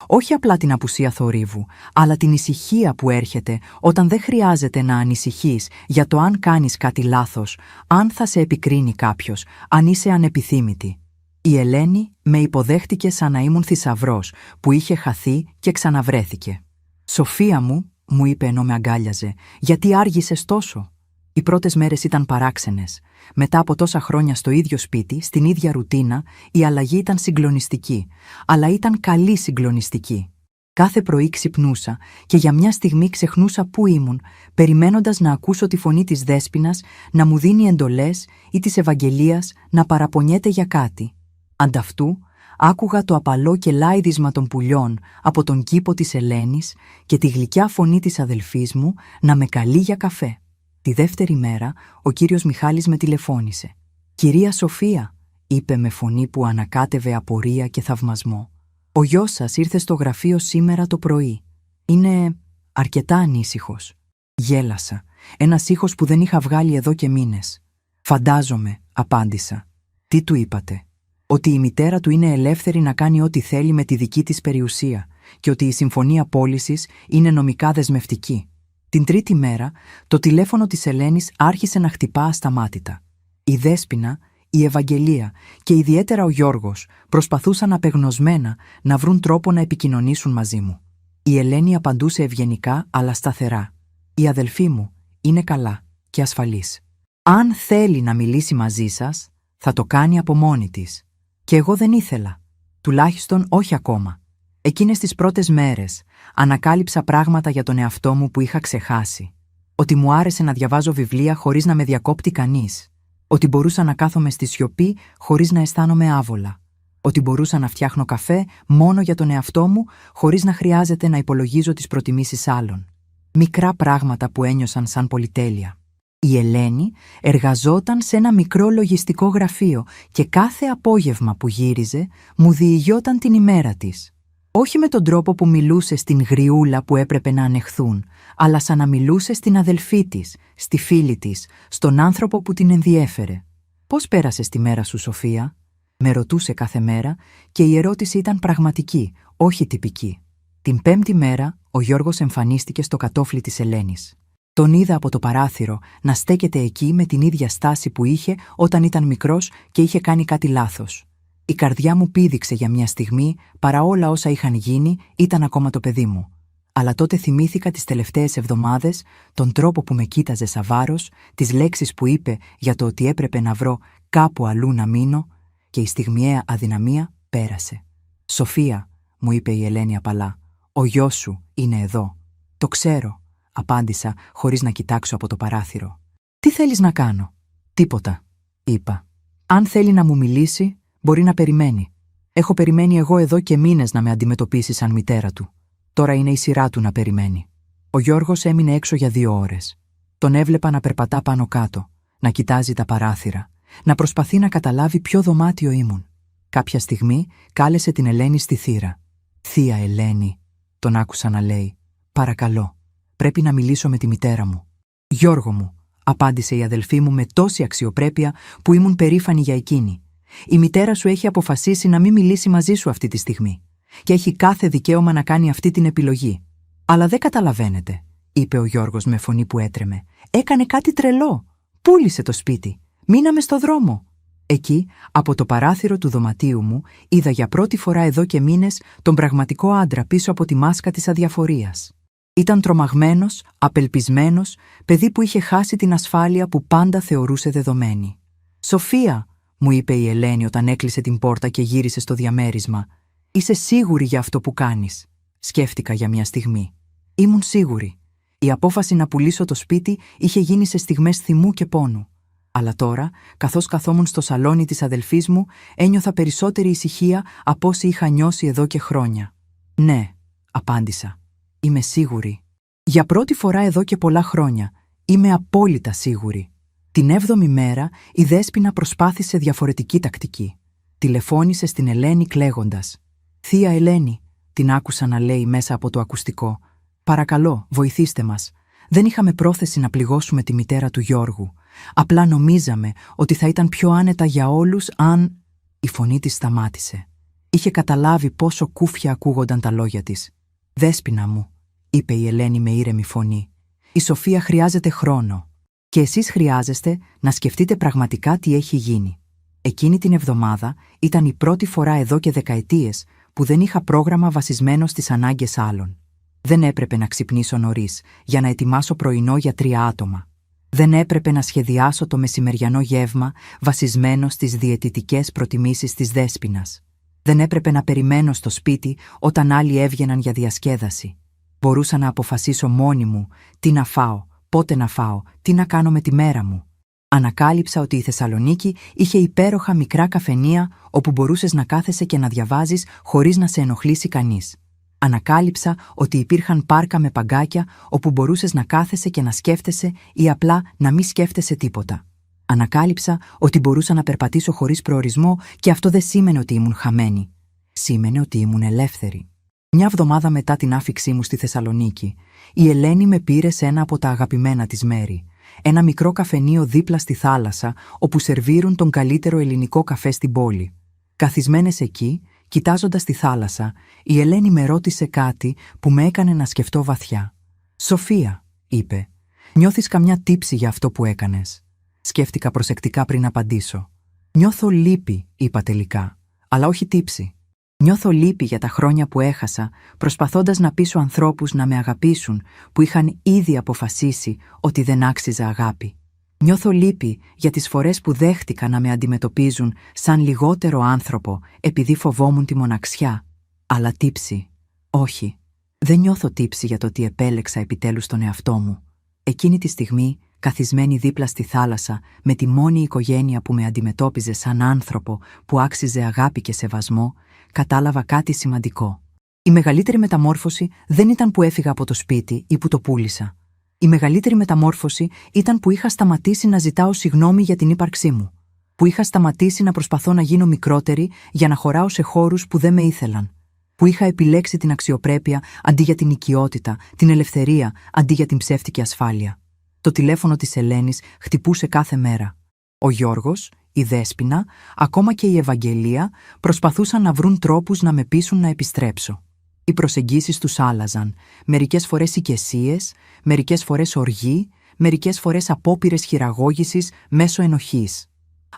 Όχι απλά την απουσία θορύβου, αλλά την ησυχία που έρχεται όταν δεν χρειάζεται να ανησυχείς για το αν κάνεις κάτι λάθος, αν θα σε επικρίνει κάποιος, αν είσαι ανεπιθύμητη. Η Ελένη με υποδέχτηκε σαν να ήμουν θησαυρός που είχε χαθεί και ξαναβρέθηκε. «Σοφία μου», μου είπε ενώ με αγκάλιαζε, «γιατί άργησες τόσο?» Οι πρώτες μέρες ήταν παράξενες. Μετά από τόσα χρόνια στο ίδιο σπίτι, στην ίδια ρουτίνα, η αλλαγή ήταν συγκλονιστική, αλλά ήταν καλή συγκλονιστική. Κάθε πρωί ξυπνούσα και για μια στιγμή ξεχνούσα πού ήμουν, περιμένοντας να ακούσω τη φωνή της Δέσποινας να μου δίνει εντολές ή της Ευαγγελίας να παραπονιέται για κάτι. Ανταυτού, άκουγα το απαλό και λάιδισμα των πουλιών από τον κήπο της Ελένης και τη γλυκιά φωνή της αδελφής μου να με καλεί για καφέ. Τη δεύτερη μέρα, ο κύριος Μιχάλης με τηλεφώνησε. «Κυρία Σοφία», είπε με φωνή που ανακάτευε απορία και θαυμασμό, «ο γιος σας ήρθε στο γραφείο σήμερα το πρωί. Είναι αρκετά ανήσυχος». Γέλασα, ένας ήχος που δεν είχα βγάλει εδώ και μήνες. «Φαντάζομαι», απάντησα. «Τι του είπατε?» «Ότι η μητέρα του είναι ελεύθερη να κάνει ό,τι θέλει με τη δική της περιουσία και ότι η συμφωνία πώλησης είναι νομικά δεσμευτική». Την τρίτη μέρα, το τηλέφωνο της Ελένης άρχισε να χτυπά ασταμάτητα. Η Δέσποινα, η Ευαγγελία και ιδιαίτερα ο Γιώργος προσπαθούσαν απεγνωσμένα να βρουν τρόπο να επικοινωνήσουν μαζί μου. Η Ελένη απαντούσε ευγενικά αλλά σταθερά. «Η αδελφή μου είναι καλά και ασφαλής. Αν θέλει να μιλήσει μαζί σας, θα το κάνει από μόνη της. Και εγώ δεν ήθελα. Τουλάχιστον όχι ακόμα. Εκείνες τις πρώτες μέρες ανακάλυψα πράγματα για τον εαυτό μου που είχα ξεχάσει. Ότι μου άρεσε να διαβάζω βιβλία χωρίς να με διακόπτει κανείς. Ότι μπορούσα να κάθομαι στη σιωπή χωρίς να αισθάνομαι άβολα. Ότι μπορούσα να φτιάχνω καφέ μόνο για τον εαυτό μου χωρίς να χρειάζεται να υπολογίζω τις προτιμήσεις άλλων. Μικρά πράγματα που ένιωσαν σαν πολυτέλεια. Η Ελένη εργαζόταν σε ένα μικρό λογιστικό γραφείο και κάθε απόγευμα που γύριζε μου διηγιόταν την ημέρα της. Όχι με τον τρόπο που μιλούσε στην γριούλα που έπρεπε να ανεχθούν, αλλά σαν να μιλούσε στην αδελφή της, στη φίλη της, στον άνθρωπο που την ενδιέφερε. «Πώς πέρασες τη μέρα σου, Σοφία?» με ρωτούσε κάθε μέρα και η ερώτηση ήταν πραγματική, όχι τυπική. Την πέμπτη μέρα, ο Γιώργος εμφανίστηκε στο κατόφλι της Ελένης. Τον είδα από το παράθυρο να στέκεται εκεί με την ίδια στάση που είχε όταν ήταν μικρός και είχε κάνει κάτι λάθος. Η καρδιά μου πήδηξε για μια στιγμή, παρά όλα όσα είχαν γίνει, ήταν ακόμα το παιδί μου. Αλλά τότε θυμήθηκα τις τελευταίες εβδομάδες, τον τρόπο που με κοίταζε σαν βάρος, τις λέξεις που είπε για το ότι έπρεπε να βρω κάπου αλλού να μείνω και η στιγμιαία αδυναμία πέρασε. «Σοφία», μου είπε η Ελένη απαλά, «ο γιος σου είναι εδώ». «Το ξέρω», απάντησα χωρίς να κοιτάξω από το παράθυρο. «Τι θέλεις να κάνω?» «Τίποτα», είπα. «Αν θέλει να μου μιλήσει, μπορεί να περιμένει. Έχω περιμένει εγώ εδώ και μήνες να με αντιμετωπίσει σαν μητέρα του. Τώρα είναι η σειρά του να περιμένει». Ο Γιώργος έμεινε έξω για 2 ώρες. Τον έβλεπα να περπατά πάνω κάτω, να κοιτάζει τα παράθυρα, να προσπαθεί να καταλάβει ποιο δωμάτιο ήμουν. Κάποια στιγμή κάλεσε την Ελένη στη θύρα. «Θεία Ελένη», τον άκουσα να λέει, «παρακαλώ, πρέπει να μιλήσω με τη μητέρα μου». «Γιώργο μου», απάντησε η αδελφή μου με τόση αξιοπρέπεια που ήμουν περήφανη για εκείνη. «Η μητέρα σου έχει αποφασίσει να μην μιλήσει μαζί σου αυτή τη στιγμή και έχει κάθε δικαίωμα να κάνει αυτή την επιλογή. «Αλλά δεν καταλαβαίνετε», είπε ο Γιώργος με φωνή που έτρεμε. «Έκανε κάτι τρελό. Πούλησε το σπίτι. Μείναμε στο δρόμο». Εκεί, από το παράθυρο του δωματίου μου, είδα για πρώτη φορά εδώ και μήνες τον πραγματικό άντρα πίσω από τη μάσκα της αδιαφορίας. Ήταν τρομαγμένος, απελπισμένος, παιδί που είχε χάσει την ασφάλεια που πάντα θεωρούσε δεδομένη. «Σοφία», μου είπε η Ελένη όταν έκλεισε την πόρτα και γύρισε στο διαμέρισμα, «είσαι σίγουρη για αυτό που κάνεις?» Σκέφτηκα για μια στιγμή. Ήμουν σίγουρη. Η απόφαση να πουλήσω το σπίτι είχε γίνει σε στιγμές θυμού και πόνου. Αλλά τώρα, καθώς καθόμουν στο σαλόνι της αδελφής μου, ένιωθα περισσότερη ησυχία από όση είχα νιώσει εδώ και χρόνια. «Ναι», απάντησα. «Είμαι σίγουρη. Για πρώτη φορά εδώ και πολλά χρόνια. Είμαι απόλυτα σίγουρη». Την 7η μέρα, η Δέσποινα προσπάθησε διαφορετική τακτική. Τηλεφώνησε στην Ελένη κλαίγοντας. «Θεία Ελένη», την άκουσα να λέει μέσα από το ακουστικό, «παρακαλώ, βοηθήστε μας. Δεν είχαμε πρόθεση να πληγώσουμε τη μητέρα του Γιώργου. Απλά νομίζαμε ότι θα ήταν πιο άνετα για όλους αν...» Η φωνή της σταμάτησε. Είχε καταλάβει πόσο κούφια ακούγονταν τα λόγια της. «Δέσποινα μου», είπε η Ελένη με ήρεμη φωνή, «η Σοφία χρειάζεται χρόνο. Και εσείς χρειάζεστε να σκεφτείτε πραγματικά τι έχει γίνει. Εκείνη την εβδομάδα ήταν η πρώτη φορά εδώ και δεκαετίες που δεν είχα πρόγραμμα βασισμένο στις ανάγκες άλλων. Δεν έπρεπε να ξυπνήσω νωρίς για να ετοιμάσω πρωινό για 3 άτομα. Δεν έπρεπε να σχεδιάσω το μεσημεριανό γεύμα βασισμένο στις διαιτητικές προτιμήσεις της Δέσποινας. Δεν έπρεπε να περιμένω στο σπίτι όταν άλλοι έβγαιναν για διασκέδαση. Μπορούσα να αποφασίσω μόνη μου τι να φάω, πότε να φάω, τι να κάνω με τη μέρα μου. Ανακάλυψα ότι η Θεσσαλονίκη είχε υπέροχα μικρά καφενεία όπου μπορούσες να κάθεσαι και να διαβάζεις χωρίς να σε ενοχλήσει κανείς. Ανακάλυψα ότι υπήρχαν πάρκα με παγκάκια όπου μπορούσες να κάθεσαι και να σκέφτεσαι ή απλά να μην σκέφτεσαι τίποτα. Ανακάλυψα ότι μπορούσα να περπατήσω χωρίς προορισμό και αυτό δεν σήμαινε ότι ήμουν χαμένη. Σήμαινε ότι ήμουν ελεύθερη. Μια εβδομάδα μετά την άφιξή μου στη Θεσσαλονίκη, η Ελένη με πήρε σε ένα από τα αγαπημένα της μέρη. Ένα μικρό καφενείο δίπλα στη θάλασσα, όπου σερβίρουν τον καλύτερο ελληνικό καφέ στην πόλη. Καθισμένες εκεί, κοιτάζοντας τη θάλασσα, η Ελένη με ρώτησε κάτι που με έκανε να σκεφτώ βαθιά. «Σοφία», είπε, «νιώθεις καμιά τύψη για αυτό που έκανες?» Σκέφτηκα προσεκτικά πριν απαντήσω. «Νιώθω λύπη», είπα τελικά, «αλλά όχι τύψη. Νιώθω λύπη για τα χρόνια που έχασα, προσπαθώντας να πείσω ανθρώπους να με αγαπήσουν, που είχαν ήδη αποφασίσει ότι δεν άξιζα αγάπη. Νιώθω λύπη για τις φορές που δέχτηκα να με αντιμετωπίζουν σαν λιγότερο άνθρωπο επειδή φοβόμουν τη μοναξιά. Αλλά τύψη, όχι. Δεν νιώθω τύψη για το ότι επέλεξα επιτέλους τον εαυτό μου. Εκείνη τη στιγμή, καθισμένη δίπλα στη θάλασσα, με τη μόνη οικογένεια που με αντιμετώπιζε σαν άνθρωπο που άξιζε αγάπη και σεβασμό, κατάλαβα κάτι σημαντικό. Η μεγαλύτερη μεταμόρφωση δεν ήταν που έφυγα από το σπίτι ή που το πούλησα. Η μεγαλύτερη μεταμόρφωση ήταν που είχα σταματήσει να ζητάω συγγνώμη για την ύπαρξή μου. Που είχα σταματήσει να προσπαθώ να γίνω μικρότερη για να χωράω σε χώρους που δεν με ήθελαν. Που είχα επιλέξει την αξιοπρέπεια αντί για την οικειότητα, την ελευθερία αντί για την ψεύτικη ασφάλεια. Το τηλέφωνο της Ελένης χτυπούσε κάθε μέρα. Ο Γιώργος, η Δέσποινα, ακόμα και η Ευαγγελία προσπαθούσαν να βρουν τρόπους να με πείσουν να επιστρέψω. Οι προσεγγίσεις τους άλλαζαν, μερικές φορές οικεσίες, μερικές φορές οργή, μερικές φορές απόπειρες χειραγώγησης μέσω ενοχής.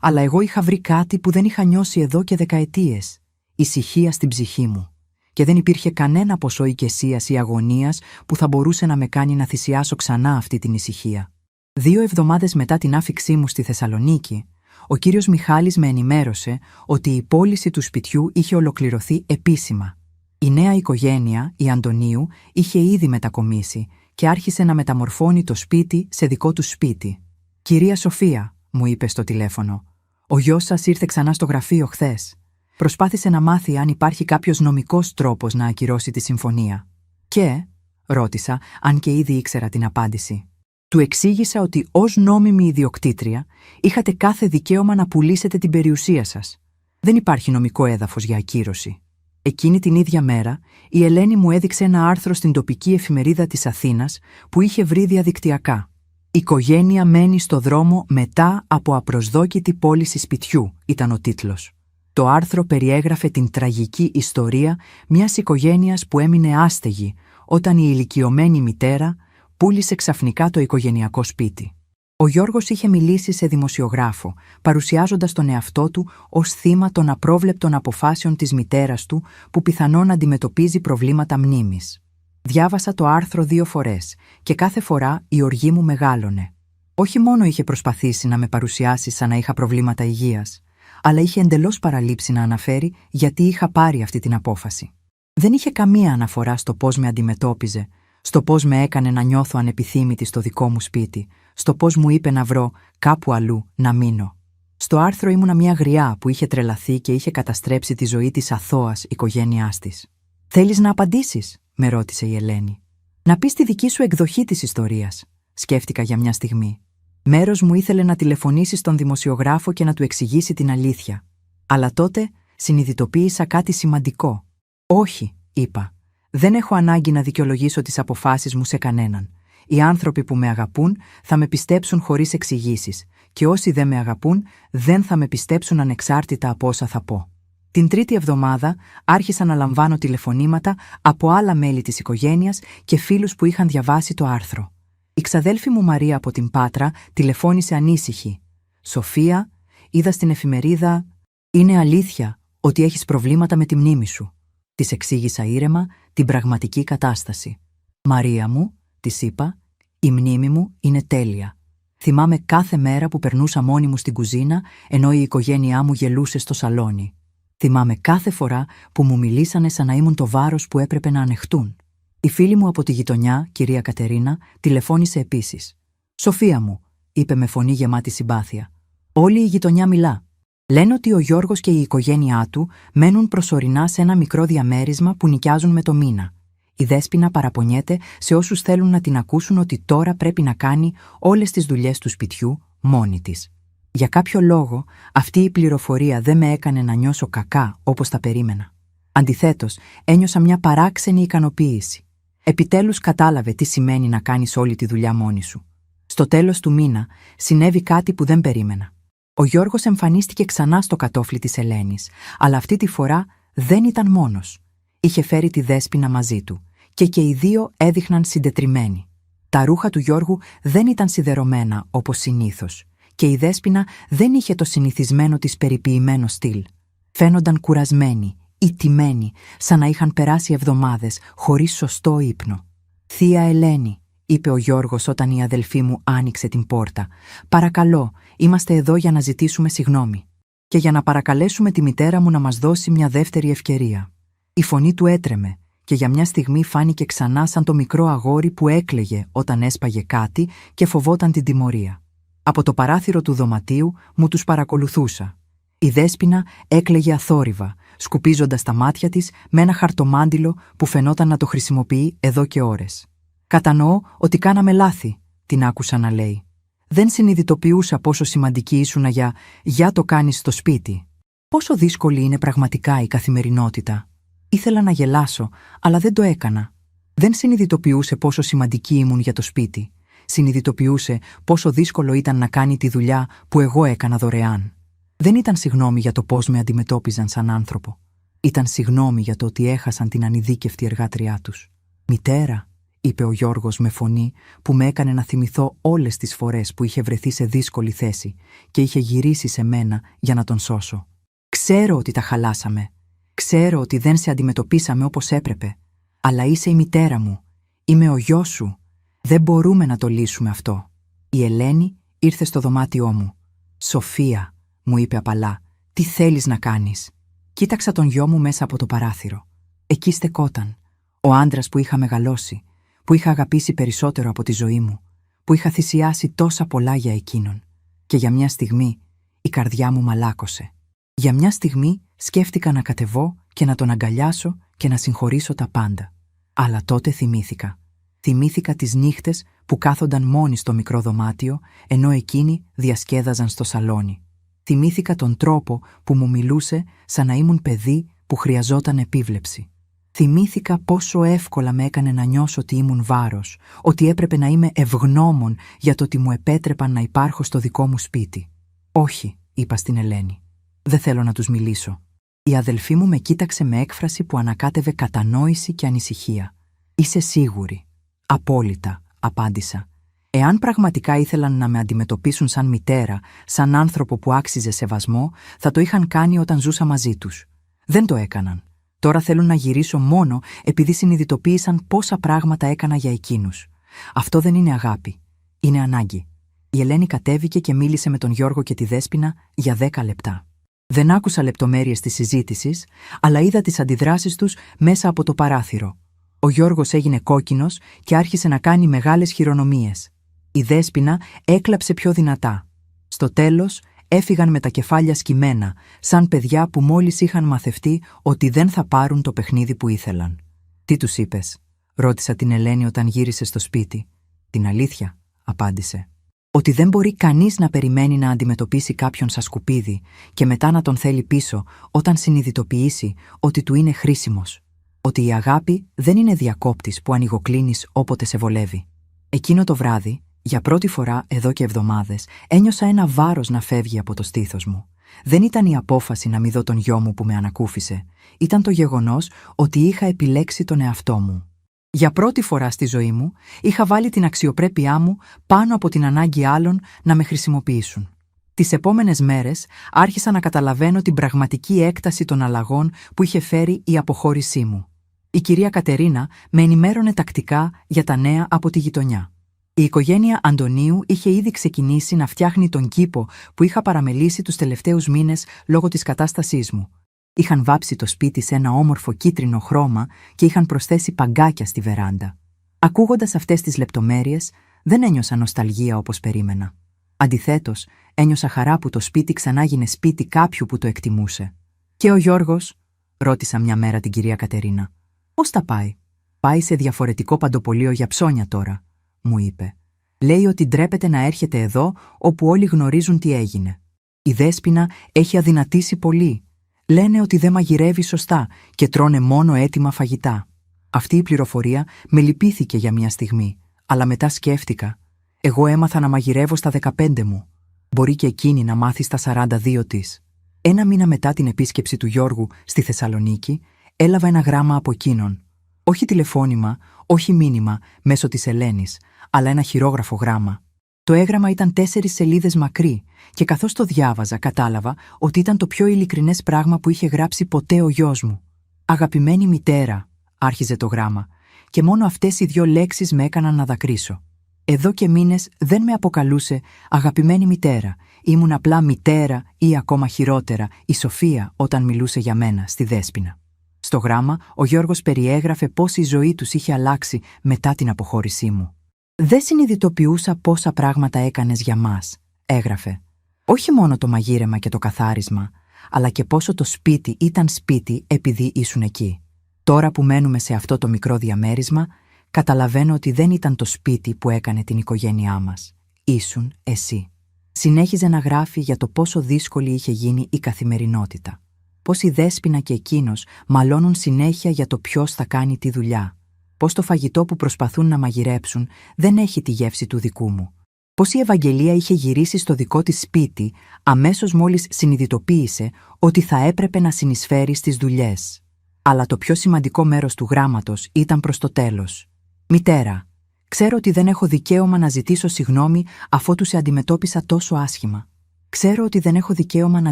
Αλλά εγώ είχα βρει κάτι που δεν είχα νιώσει εδώ και δεκαετίες, ησυχία στην ψυχή μου. Και δεν υπήρχε κανένα ποσό οικεσίας ή αγωνίας που θα μπορούσε να με κάνει να θυσιάσω ξανά αυτή την ησυχία. 2 εβδομάδες μετά την άφιξή μου στη Θεσσαλονίκη, ο κύριος Μιχάλης με ενημέρωσε ότι η πώληση του σπιτιού είχε ολοκληρωθεί επίσημα. Η νέα οικογένεια, η Αντωνίου, είχε ήδη μετακομίσει και άρχισε να μεταμορφώνει το σπίτι σε δικό του σπίτι. «Κυρία Σοφία», μου είπε στο τηλέφωνο, «ο γιος σας ήρθε ξανά στο γραφείο χθες. Προσπάθησε να μάθει αν υπάρχει κάποιος νομικός τρόπος να ακυρώσει τη συμφωνία». «Και», ρώτησα, αν και ήδη ήξερα την απάντηση. Του εξήγησα ότι ως νόμιμη ιδιοκτήτρια είχατε κάθε δικαίωμα να πουλήσετε την περιουσία σας. Δεν υπάρχει νομικό έδαφος για ακύρωση. Εκείνη την ίδια μέρα, η Ελένη μου έδειξε ένα άρθρο στην τοπική εφημερίδα της Αθήνας που είχε βρει διαδικτυακά. «Οικογένεια μένει στο δρόμο μετά από απροσδόκητη πώληση σπιτιού» ήταν ο τίτλος. Το άρθρο περιέγραφε την τραγική ιστορία μιας οικογένειας που έμεινε άστεγη όταν η ηλικιωμένη μητέρα πούλησε ξαφνικά το οικογενειακό σπίτι. Ο Γιώργος είχε μιλήσει σε δημοσιογράφο, παρουσιάζοντας τον εαυτό του ως θύμα των απρόβλεπτων αποφάσεων της μητέρας του που πιθανόν αντιμετωπίζει προβλήματα μνήμης. Διάβασα το άρθρο 2 φορές και κάθε φορά η οργή μου μεγάλωνε. Όχι μόνο είχε προσπαθήσει να με παρουσιάσει σαν να είχα προβλήματα υγείας, αλλά είχε εντελώς παραλείψει να αναφέρει γιατί είχα πάρει αυτή την απόφαση. Δεν είχε καμία αναφορά στο πώς με αντιμετώπιζε, στο πώς με έκανε να νιώθω ανεπιθύμητη στο δικό μου σπίτι, στο πώς μου είπε να βρω κάπου αλλού να μείνω. Στο άρθρο ήμουνα μια γριά που είχε τρελαθεί και είχε καταστρέψει τη ζωή της αθώας οικογένειάς της. «Θέλεις να απαντήσεις?» με ρώτησε η Ελένη. «Να πεις τη δική σου εκδοχή της ιστορίας», σκέφτηκα για μια στιγμή. Μέρος μου ήθελε να τηλεφωνήσει στον δημοσιογράφο και να του εξηγήσει την αλήθεια. Αλλά τότε συνειδητοποίησα κάτι σημαντικό. «Όχι», είπα. «Δεν έχω ανάγκη να δικαιολογήσω τις αποφάσεις μου σε κανέναν. Οι άνθρωποι που με αγαπούν θα με πιστέψουν χωρίς εξηγήσεις και όσοι δεν με αγαπούν δεν θα με πιστέψουν ανεξάρτητα από όσα θα πω». Την τρίτη εβδομάδα άρχισα να λαμβάνω τηλεφωνήματα από άλλα μέλη της οικογένειας και φίλους που είχαν διαβάσει το άρθρο. Η ξαδέλφη μου Μαρία από την Πάτρα τηλεφώνησε ανήσυχη. «Σοφία, είδα στην εφημερίδα. Είναι αλήθεια ότι έχεις προβλήματα με τη μνήμη σου». Της εξήγησα ήρεμα την πραγματική κατάσταση. «Μαρία μου», της είπα, «η μνήμη μου είναι τέλεια. Θυμάμαι κάθε μέρα που περνούσα μόνη μου στην κουζίνα ενώ η οικογένειά μου γελούσε στο σαλόνι. Θυμάμαι κάθε φορά που μου μιλήσανε σαν να ήμουν το βάρος που έπρεπε να ανεχτούν». Η φίλη μου από τη γειτονιά, κυρία Κατερίνα, τηλεφώνησε επίσης. «Σοφία μου», είπε με φωνή γεμάτη συμπάθεια, «όλη η γειτονιά μιλά. Λένε ότι ο Γιώργος και η οικογένειά του μένουν προσωρινά σε ένα μικρό διαμέρισμα που νοικιάζουν με το μήνα. Η Δέσποινα παραπονιέται σε όσους θέλουν να την ακούσουν ότι τώρα πρέπει να κάνει όλες τις δουλειές του σπιτιού μόνη της. Για κάποιο λόγο, αυτή η πληροφορία δεν με έκανε να νιώσω κακά όπως τα περίμενα. Αντιθέτως, ένιωσα μια παράξενη ικανοποίηση. Επιτέλους κατάλαβε τι σημαίνει να κάνεις όλη τη δουλειά μόνη σου. Στο τέλος του μήνα συνέβη κάτι που δεν περίμενα. Ο Γιώργος εμφανίστηκε ξανά στο κατόφλι της Ελένης, αλλά αυτή τη φορά δεν ήταν μόνος. Είχε φέρει τη Δέσποινα μαζί του και οι δύο έδειχναν συντετριμμένοι. Τα ρούχα του Γιώργου δεν ήταν σιδερωμένα όπως συνήθως και η Δέσποινα δεν είχε το συνηθισμένο της περιποιημένο στυλ. Φαίνονταν κουρασμένοι, ηττημένοι, σαν να είχαν περάσει εβδομάδες χωρίς σωστό ύπνο. «Θεία Ελένη», είπε ο Γιώργος όταν η αδελφή μου άνοιξε την πόρτα, «παρακαλώ, είμαστε εδώ για να ζητήσουμε συγγνώμη και για να παρακαλέσουμε τη μητέρα μου να μας δώσει μια δεύτερη ευκαιρία». Η φωνή του έτρεμε και για μια στιγμή φάνηκε ξανά σαν το μικρό αγόρι που έκλαιγε όταν έσπαγε κάτι και φοβόταν την τιμωρία. Από το παράθυρο του δωματίου μου τους παρακολουθούσα. Η Δέσποινα έκλαιγε αθόρυβα, σκουπίζοντας τα μάτια της με ένα χαρτομάντιλο που φαινόταν να το χρησιμοποιεί εδώ και ώρες. «Κατανοώ ότι κάναμε λάθη», την άκουσα να λέει. «Δεν συνειδητοποιούσα πόσο σημαντική ήσουνα για το κάνεις στο σπίτι. Πόσο δύσκολη είναι πραγματικά η καθημερινότητα». Ήθελα να γελάσω, αλλά δεν το έκανα. Δεν συνειδητοποιούσε πόσο σημαντική ήμουν για το σπίτι. Συνειδητοποιούσε πόσο δύσκολο ήταν να κάνει τη δουλειά που εγώ έκανα δωρεάν. Δεν ήταν συγγνώμη για το πώς με αντιμετώπιζαν σαν άνθρωπο. Ήταν συγγνώμη για το ότι έχασαν την ανειδίκευτη εργάτριά τους. «Μητέρα», είπε ο Γιώργος με φωνή που με έκανε να θυμηθώ όλες τις φορές που είχε βρεθεί σε δύσκολη θέση και είχε γυρίσει σε μένα για να τον σώσω. «Ξέρω ότι τα χαλάσαμε. Ξέρω ότι δεν σε αντιμετωπίσαμε όπως έπρεπε. Αλλά είσαι η μητέρα μου. Είμαι ο γιος σου. Δεν μπορούμε να το λύσουμε αυτό». Η Ελένη ήρθε στο δωμάτιό μου. «Σοφία», μου είπε απαλά, «τι θέλεις να κάνεις?» Κοίταξα τον γιο μου μέσα από το παράθυρο. Εκεί στεκόταν. Ο άντρας που είχα μεγαλώσει, που είχα αγαπήσει περισσότερο από τη ζωή μου, που είχα θυσιάσει τόσα πολλά για εκείνον. Και για μια στιγμή η καρδιά μου μαλάκωσε. Για μια στιγμή σκέφτηκα να κατεβώ και να τον αγκαλιάσω και να συγχωρήσω τα πάντα. Αλλά τότε θυμήθηκα. Θυμήθηκα τις νύχτες που κάθονταν μόνοι στο μικρό δωμάτιο, ενώ εκείνοι διασκέδαζαν στο σαλόνι. Θυμήθηκα τον τρόπο που μου μιλούσε σαν να ήμουν παιδί που χρειαζόταν επίβλεψη. Θυμήθηκα πόσο εύκολα με έκανε να νιώσω ότι ήμουν βάρος, ότι έπρεπε να είμαι ευγνώμων για το ότι μου επέτρεπαν να υπάρχω στο δικό μου σπίτι. «Όχι», είπα στην Ελένη. «Δεν θέλω να τους μιλήσω». Η αδελφή μου με κοίταξε με έκφραση που ανακάτευε κατανόηση και ανησυχία. Είσαι σίγουρη? Απόλυτα, απάντησα. Εάν πραγματικά ήθελαν να με αντιμετωπίσουν σαν μητέρα, σαν άνθρωπο που άξιζε σεβασμό, θα το είχαν κάνει όταν ζούσα μαζί τους. Δεν το έκαναν. Τώρα θέλουν να γυρίσω μόνο επειδή συνειδητοποίησαν πόσα πράγματα έκανα για εκείνους. Αυτό δεν είναι αγάπη. Είναι ανάγκη. Η Ελένη κατέβηκε και μίλησε με τον Γιώργο και τη Δέσποινα για 10 λεπτά. Δεν άκουσα λεπτομέρειες της συζήτησης, αλλά είδα τις αντιδράσεις τους μέσα από το παράθυρο. Ο Γιώργος έγινε κόκκινος και άρχισε να κάνει μεγάλες χειρονομίες. Η Δέσποινα έκλαψε πιο δυνατά. Στο τέλος, έφυγαν με τα κεφάλια σκυμμένα, σαν παιδιά που μόλις είχαν μαθευτεί ότι δεν θα πάρουν το παιχνίδι που ήθελαν. «Τι τους είπες?» ρώτησα την Ελένη όταν γύρισε στο σπίτι. «Την αλήθεια», απάντησε. «Ότι δεν μπορεί κανείς να περιμένει να αντιμετωπίσει κάποιον σαν σκουπίδι και μετά να τον θέλει πίσω όταν συνειδητοποιήσει ότι του είναι χρήσιμος. Ότι η αγάπη δεν είναι διακόπτης που ανοιγοκλίνεις όποτε σε βολεύει». Εκείνο το βράδυ, για πρώτη φορά εδώ και εβδομάδες, ένιωσα ένα βάρος να φεύγει από το στήθος μου. Δεν ήταν η απόφαση να μη δω τον γιο μου που με ανακούφισε. Ήταν το γεγονός ότι είχα επιλέξει τον εαυτό μου. Για πρώτη φορά στη ζωή μου, είχα βάλει την αξιοπρέπειά μου πάνω από την ανάγκη άλλων να με χρησιμοποιήσουν. Τις επόμενες μέρες άρχισα να καταλαβαίνω την πραγματική έκταση των αλλαγών που είχε φέρει η αποχώρησή μου. Η κυρία Κατερίνα με ενημέρωνε τακτικά για τα νέα από τη γειτονιά. Η οικογένεια Αντωνίου είχε ήδη ξεκινήσει να φτιάχνει τον κήπο που είχα παραμελήσει τους τελευταίους μήνες λόγω της κατάστασής μου. Είχαν βάψει το σπίτι σε ένα όμορφο κίτρινο χρώμα και είχαν προσθέσει παγκάκια στη βεράντα. Ακούγοντας αυτές τις λεπτομέρειες, δεν ένιωσα νοσταλγία όπως περίμενα. Αντιθέτως, ένιωσα χαρά που το σπίτι ξανά γίνε σπίτι κάποιου που το εκτιμούσε. «Και ο Γιώργος?» ρώτησα μια μέρα την κυρία Κατερίνα. «Πώς τα πάει?» «Πάει σε διαφορετικό παντοπολείο για ψώνια τώρα», μου είπε. «Λέει ότι ντρέπεται να έρχεται εδώ όπου όλοι γνωρίζουν τι έγινε. Η Δέσποινα έχει αδυνατήσει πολύ. Λένε ότι δεν μαγειρεύει σωστά και τρώνε μόνο έτοιμα φαγητά». Αυτή η πληροφορία με λυπήθηκε για μια στιγμή, αλλά μετά σκέφτηκα. Εγώ έμαθα να μαγειρεύω στα 15 μου. Μπορεί και εκείνη να μάθει στα 42 της. Ένα μήνα μετά την επίσκεψη του Γιώργου στη Θεσσαλονίκη, έλαβα ένα γράμμα από εκείνον. Όχι τηλεφώνημα, όχι μήνυμα μέσω της Ελένης, αλλά ένα χειρόγραφο γράμμα. Το έγγραμμα ήταν 4 σελίδες μακρύ και καθώς το διάβαζα κατάλαβα ότι ήταν το πιο ειλικρινές πράγμα που είχε γράψει ποτέ ο γιος μου. «Αγαπημένη μητέρα», άρχιζε το γράμμα, και μόνο αυτές οι 2 λέξεις με έκαναν να δακρύσω. Εδώ και μήνες δεν με αποκαλούσε αγαπημένη μητέρα. Ήμουν απλά μητέρα ή ακόμα χειρότερα η Σοφία όταν μιλούσε για μένα στη Δέσποινα. Στο γράμμα, ο Γιώργος περιέγραφε πώς η ζωή τους είχε αλλάξει μετά την αποχώρησή μου. «Δεν συνειδητοποιούσα πόσα πράγματα έκανες για μας», έγραφε. «Όχι μόνο το μαγείρεμα και το καθάρισμα, αλλά και πόσο το σπίτι ήταν σπίτι επειδή ήσουν εκεί. Τώρα που μένουμε σε αυτό το μικρό διαμέρισμα, καταλαβαίνω ότι δεν ήταν το σπίτι που έκανε την οικογένειά μας. Ήσουν εσύ». Συνέχιζε να γράφει για το πόσο δύσκολη είχε γίνει η καθημερινότητα. Πώς η Δέσποινα και εκείνος μαλώνουν συνέχεια για το ποιος θα κάνει τη δουλειά. Πώς το φαγητό που προσπαθούν να μαγειρέψουν δεν έχει τη γεύση του δικού μου. Πώς η Ευαγγελία είχε γυρίσει στο δικό της σπίτι αμέσως μόλις συνειδητοποίησε ότι θα έπρεπε να συνεισφέρει στις δουλειές. Αλλά το πιο σημαντικό μέρος του γράμματος ήταν προς το τέλος. «Μητέρα, ξέρω ότι δεν έχω δικαίωμα να ζητήσω συγγνώμη αφότου σε αντιμετώπισα τόσο άσχημα. Ξέρω ότι δεν έχω δικαίωμα να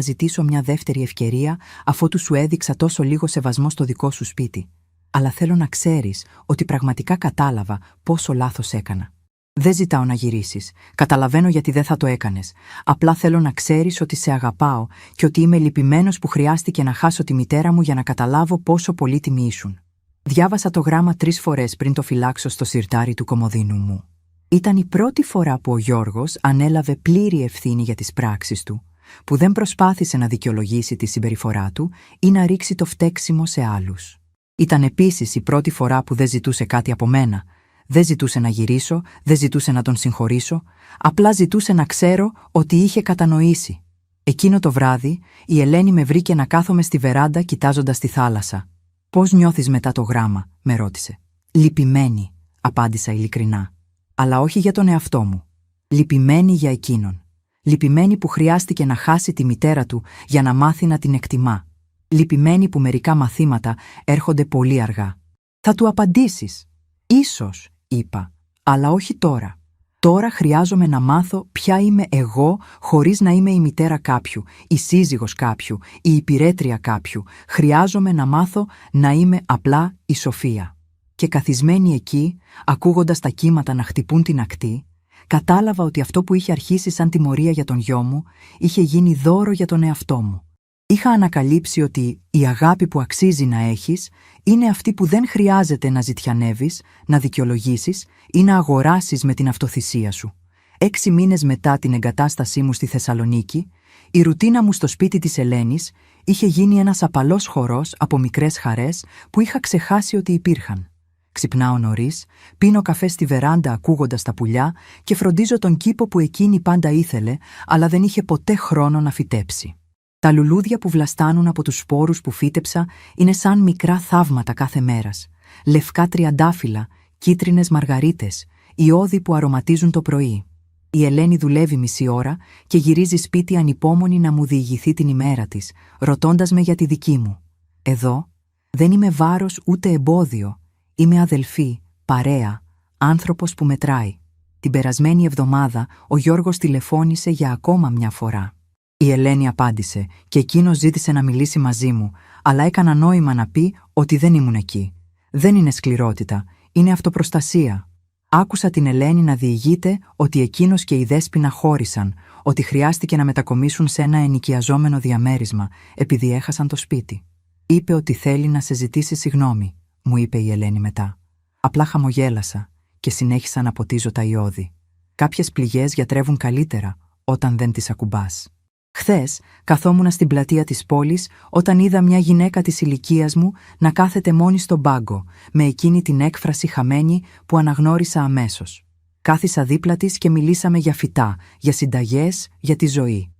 ζητήσω μια δεύτερη ευκαιρία αφότου σου έδειξα τόσο λίγο σεβασμό στο δικό σου σπίτι. Αλλά θέλω να ξέρεις ότι πραγματικά κατάλαβα πόσο λάθος έκανα. Δεν ζητάω να γυρίσεις. Καταλαβαίνω γιατί δεν θα το έκανες. Απλά θέλω να ξέρεις ότι σε αγαπάω και ότι είμαι λυπημένος που χρειάστηκε να χάσω τη μητέρα μου για να καταλάβω πόσο πολύτιμη ήσουν». Διάβασα το γράμμα 3 φορές πριν το φυλάξω στο σιρτάρι του κομοδίνου μου. Ήταν η πρώτη φορά που ο Γιώργος ανέλαβε πλήρη ευθύνη για τις πράξεις του, που δεν προσπάθησε να δικαιολογήσει τη συμπεριφορά του ή να ρίξει το φταίξιμο σε άλλους. Ήταν επίσης η πρώτη φορά που δεν ζητούσε κάτι από μένα. Δεν ζητούσε να γυρίσω, δεν ζητούσε να τον συγχωρήσω, απλά ζητούσε να ξέρω ότι είχε κατανοήσει. Εκείνο το βράδυ, η Ελένη με βρήκε να κάθομαι στη βεράντα κοιτάζοντας τη θάλασσα. «Πώς νιώθεις μετά το γράμμα?» με ρώτησε. «Λυπημένη», απάντησα ειλικρινά. «Αλλά όχι για τον εαυτό μου. Λυπημένη για εκείνον. Λυπημένη που χρειάστηκε να χάσει τη μητέρα του για να μάθει να την εκτιμά. Λυπημένη που μερικά μαθήματα έρχονται πολύ αργά». «Θα του απαντήσεις». «Ίσως», είπα, «αλλά όχι τώρα. Τώρα χρειάζομαι να μάθω ποια είμαι εγώ χωρίς να είμαι η μητέρα κάποιου, η σύζυγος κάποιου, η υπηρέτρια κάποιου. Χρειάζομαι να μάθω να είμαι απλά η Σοφία». Και καθισμένη εκεί, ακούγοντας τα κύματα να χτυπούν την ακτή, κατάλαβα ότι αυτό που είχε αρχίσει σαν τιμωρία για τον γιο μου, είχε γίνει δώρο για τον εαυτό μου. Είχα ανακαλύψει ότι η αγάπη που αξίζει να έχεις είναι αυτή που δεν χρειάζεται να ζητιανεύεις, να δικαιολογήσεις ή να αγοράσεις με την αυτοθυσία σου. 6 μήνες μετά την εγκατάστασή μου στη Θεσσαλονίκη, η ρουτίνα μου στο σπίτι της Ελένης είχε γίνει ένας απαλός χορός από μικρές χαρές που είχα ξεχάσει ότι υπήρχαν. Ξυπνάω νωρίς, πίνω καφέ στη βεράντα ακούγοντας τα πουλιά και φροντίζω τον κήπο που εκείνη πάντα ήθελε, αλλά δεν είχε ποτέ χρόνο να φυτέψει. Τα λουλούδια που βλαστάνουν από τους σπόρους που φύτεψα είναι σαν μικρά θαύματα κάθε μέρας. Λευκά τριαντάφυλλα, κίτρινες μαργαρίτες, ιώδη που αρωματίζουν το πρωί. Η Ελένη δουλεύει μισή ώρα και γυρίζει σπίτι ανυπόμονη να μου διηγηθεί την ημέρα της, ρωτώντας με για τη δική μου. Εδώ δεν είμαι βάρος ούτε εμπόδιο. Είμαι αδελφή, παρέα, άνθρωπος που μετράει. Την περασμένη εβδομάδα ο Γιώργος τηλεφώνησε για ακόμα μια φορά. Η Ελένη απάντησε και εκείνος ζήτησε να μιλήσει μαζί μου, αλλά έκανα νόημα να πει ότι δεν ήμουν εκεί. Δεν είναι σκληρότητα, είναι αυτοπροστασία. Άκουσα την Ελένη να διηγείται ότι εκείνος και η Δέσποινα χώρισαν, ότι χρειάστηκε να μετακομίσουν σε ένα ενοικιαζόμενο διαμέρισμα, επειδή έχασαν το σπίτι. Είπε ότι θέλει να σε ζητήσει συγγνώμη, μου είπε η Ελένη μετά. Απλά χαμογέλασα και συνέχισα να ποτίζω τα ιώδη. Κάποιες πληγές γιατρεύουν καλύτερα όταν δεν τις ακουμπάς. Χθες καθόμουνα στην πλατεία της πόλης όταν είδα μια γυναίκα της ηλικίας μου να κάθεται μόνη στον πάγκο, με εκείνη την έκφραση χαμένη που αναγνώρισα αμέσως. Κάθισα δίπλα της και μιλήσαμε για φυτά, για συνταγές, για τη ζωή.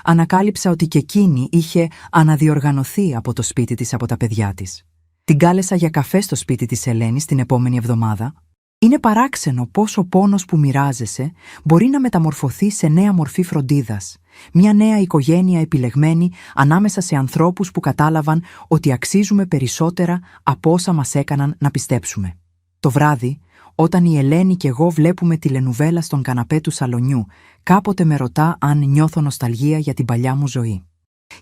Ανακάλυψα ότι και εκείνη είχε αναδιοργανωθεί από το σπίτι της από τα παιδιά της. Την κάλεσα για καφέ στο σπίτι της Ελένης την επόμενη εβδομάδα. Είναι παράξενο πώς ο πόνος που μοιράζεσαι μπορεί να μεταμορφωθεί σε νέα μορφή φροντίδας. Μια νέα οικογένεια επιλεγμένη ανάμεσα σε ανθρώπους που κατάλαβαν ότι αξίζουμε περισσότερα από όσα μας έκαναν να πιστέψουμε. Το βράδυ, όταν η Ελένη και εγώ βλέπουμε τηλενουβέλα στον καναπέ του σαλονιού, κάποτε με ρωτά αν νιώθω νοσταλγία για την παλιά μου ζωή.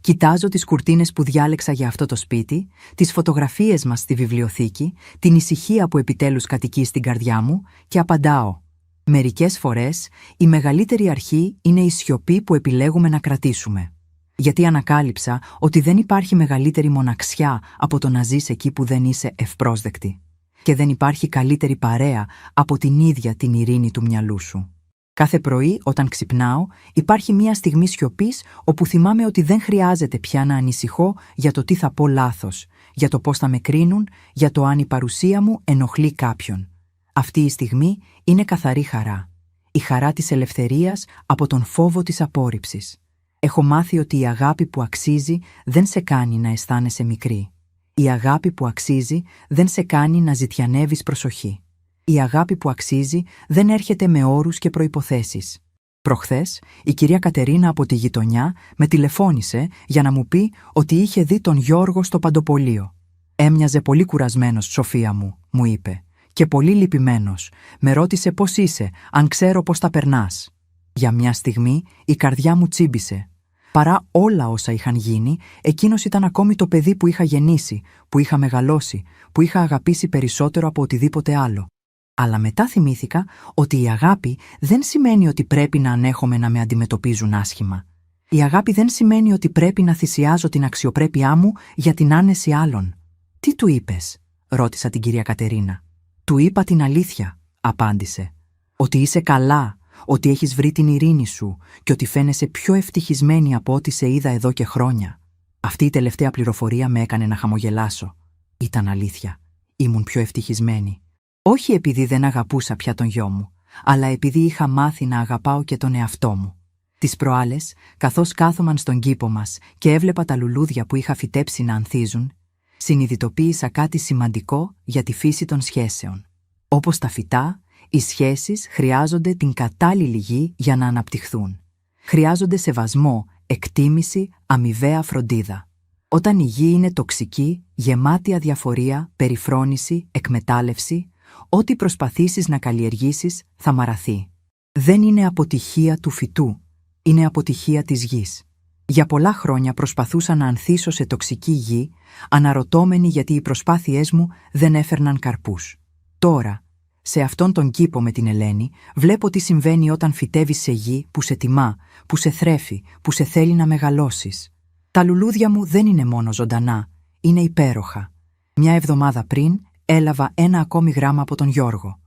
Κοιτάζω τις κουρτίνες που διάλεξα για αυτό το σπίτι, τις φωτογραφίες μας στη βιβλιοθήκη, την ησυχία που επιτέλους κατοικεί στην καρδιά μου και απαντάω. Μερικές φορές η μεγαλύτερη αρχή είναι η σιωπή που επιλέγουμε να κρατήσουμε. Γιατί ανακάλυψα ότι δεν υπάρχει μεγαλύτερη μοναξιά από το να ζεις εκεί που δεν είσαι ευπρόσδεκτη. Και δεν υπάρχει καλύτερη παρέα από την ίδια την ειρήνη του μυαλού σου. Κάθε πρωί, όταν ξυπνάω, υπάρχει μια στιγμή σιωπής όπου θυμάμαι ότι δεν χρειάζεται πια να ανησυχώ για το τι θα πω λάθος, για το πώς θα με κρίνουν, για το αν η παρουσία μου ενοχλεί κάποιον. Αυτή η στιγμή είναι καθαρή χαρά. Η χαρά της ελευθερίας από τον φόβο της απόρριψης. Έχω μάθει ότι η αγάπη που αξίζει δεν σε κάνει να αισθάνεσαι μικρή. Η αγάπη που αξίζει δεν σε κάνει να ζητιανεύεις προσοχή. Η αγάπη που αξίζει δεν έρχεται με όρους και προϋποθέσεις. Προχθές, η κυρία Κατερίνα από τη γειτονιά με τηλεφώνησε για να μου πει ότι είχε δει τον Γιώργο στο Παντοπολείο. «Έμοιαζε πολύ κουρασμένος, Σοφία μου», μου είπε, «και πολύ λυπημένος. Με ρώτησε πώς είσαι, αν ξέρω πώς τα περνάς». Για μια στιγμή η καρδιά μου τσίμπησε. Παρά όλα όσα είχαν γίνει, εκείνος ήταν ακόμη το παιδί που είχα γεννήσει, που είχα μεγαλώσει, που είχα αγαπήσει περισσότερο από οτιδήποτε άλλο. Αλλά μετά θυμήθηκα ότι η αγάπη δεν σημαίνει ότι πρέπει να ανέχομαι να με αντιμετωπίζουν άσχημα. Η αγάπη δεν σημαίνει ότι πρέπει να θυσιάζω την αξιοπρέπειά μου για την άνεση άλλων. «Τι του είπες?» ρώτησα την κυρία Κατερίνα. «Του είπα την αλήθεια», απάντησε. «Ότι είσαι καλά, ότι έχεις βρει την ειρήνη σου και ότι φαίνεσαι πιο ευτυχισμένη από ό,τι σε είδα εδώ και χρόνια». Αυτή η τελευταία πληροφορία με έκανε να χαμογελάσω. Ήταν αλήθεια. Ήμουν πιο ευτυχισμένη. Όχι επειδή δεν αγαπούσα πια τον γιο μου, αλλά επειδή είχα μάθει να αγαπάω και τον εαυτό μου. Τις προάλλες, καθώς κάθομαν στον κήπο μας και έβλεπα τα λουλούδια που είχα φυτέψει να ανθίζουν, συνειδητοποίησα κάτι σημαντικό για τη φύση των σχέσεων. Όπως τα φυτά, οι σχέσεις χρειάζονται την κατάλληλη γη για να αναπτυχθούν. Χρειάζονται σεβασμό, εκτίμηση, αμοιβαία φροντίδα. Όταν η γη είναι τοξική, γεμάτη αδιαφορία, περιφρόνηση, εκμετάλλευση, ό,τι προσπαθήσεις να καλλιεργήσεις θα μαραθεί. Δεν είναι αποτυχία του φυτού, είναι αποτυχία της γης. Για πολλά χρόνια προσπαθούσα να ανθίσω σε τοξική γη, αναρωτώμενη γιατί οι προσπάθειές μου δεν έφερναν καρπούς. Τώρα, σε αυτόν τον κήπο με την Ελένη, βλέπω τι συμβαίνει όταν φυτεύεις σε γη που σε τιμά, που σε θρέφει, που σε θέλει να μεγαλώσεις. Τα λουλούδια μου δεν είναι μόνο ζωντανά, είναι υπέροχα. Μια εβδομάδα πριν έλαβα ένα ακόμη γράμμα από τον Γιώργο.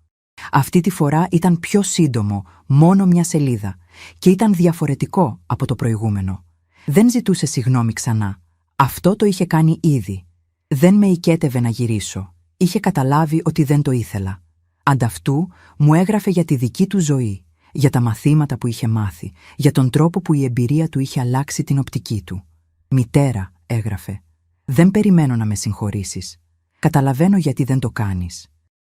Αυτή τη φορά ήταν πιο σύντομο, μόνο μια σελίδα, και ήταν διαφορετικό από το προηγούμενο. Δεν ζητούσε συγγνώμη ξανά. Αυτό το είχε κάνει ήδη. Δεν με οικέτευε να γυρίσω. Είχε καταλάβει ότι δεν το ήθελα. Ανταυτού μου έγραφε για τη δική του ζωή, για τα μαθήματα που είχε μάθει, για τον τρόπο που η εμπειρία του είχε αλλάξει την οπτική του. «Μητέρα», έγραφε, «δεν περιμένω να με συγχωρήσεις. Καταλαβαίνω γιατί δεν το κάνεις.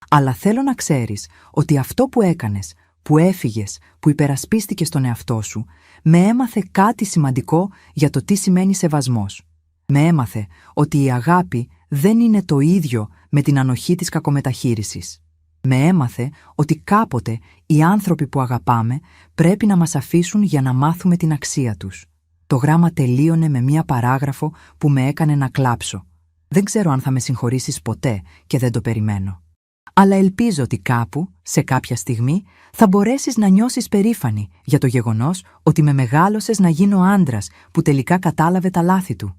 Αλλά θέλω να ξέρεις ότι αυτό που έκανες, που έφυγες, που υπερασπίστηκες τον εαυτό σου, με έμαθε κάτι σημαντικό για το τι σημαίνει σεβασμός. Με έμαθε ότι η αγάπη δεν είναι το ίδιο με την ανοχή της κακομεταχείρισης. Με έμαθε ότι κάποτε οι άνθρωποι που αγαπάμε πρέπει να μας αφήσουν για να μάθουμε την αξία τους». Το γράμμα τελείωνε με μία παράγραφο που με έκανε να κλάψω. Δεν ξέρω αν θα με συγχωρήσεις ποτέ και δεν το περιμένω. Αλλά ελπίζω ότι κάπου, σε κάποια στιγμή, θα μπορέσεις να νιώσεις περήφανη για το γεγονός ότι με μεγάλωσες να γίνω άντρας που τελικά κατάλαβε τα λάθη του.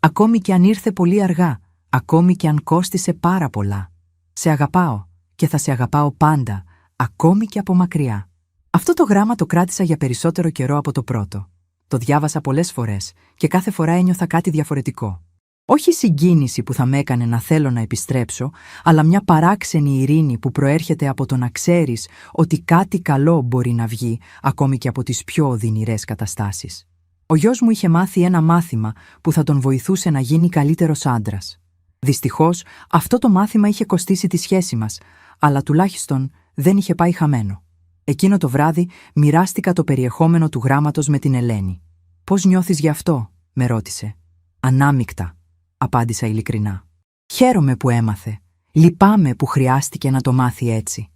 Ακόμη και αν ήρθε πολύ αργά, ακόμη και αν κόστισε πάρα πολλά. Σε αγαπάω και θα σε αγαπάω πάντα, ακόμη και από μακριά. Αυτό το γράμμα το κράτησα για περισσότερο καιρό από το πρώτο. Το διάβασα πολλές φορές και κάθε φορά ένιωθα κάτι διαφορετικό. Όχι συγκίνηση που θα με έκανε να θέλω να επιστρέψω, αλλά μια παράξενη ειρήνη που προέρχεται από το να ξέρεις ότι κάτι καλό μπορεί να βγει ακόμη και από τις πιο οδυνηρές καταστάσεις. Ο γιος μου είχε μάθει ένα μάθημα που θα τον βοηθούσε να γίνει καλύτερος άντρας. Δυστυχώς, αυτό το μάθημα είχε κοστίσει τη σχέση μας, αλλά τουλάχιστον δεν είχε πάει χαμένο. Εκείνο το βράδυ μοιράστηκα το περιεχόμενο του γράμματος με την Ελένη. «Πώς νιώθεις γι' αυτό?» με ρώτησε. «Ανάμεικτα», απάντησα ειλικρινά. «Χαίρομαι που έμαθε. Λυπάμαι που χρειάστηκε να το μάθει έτσι.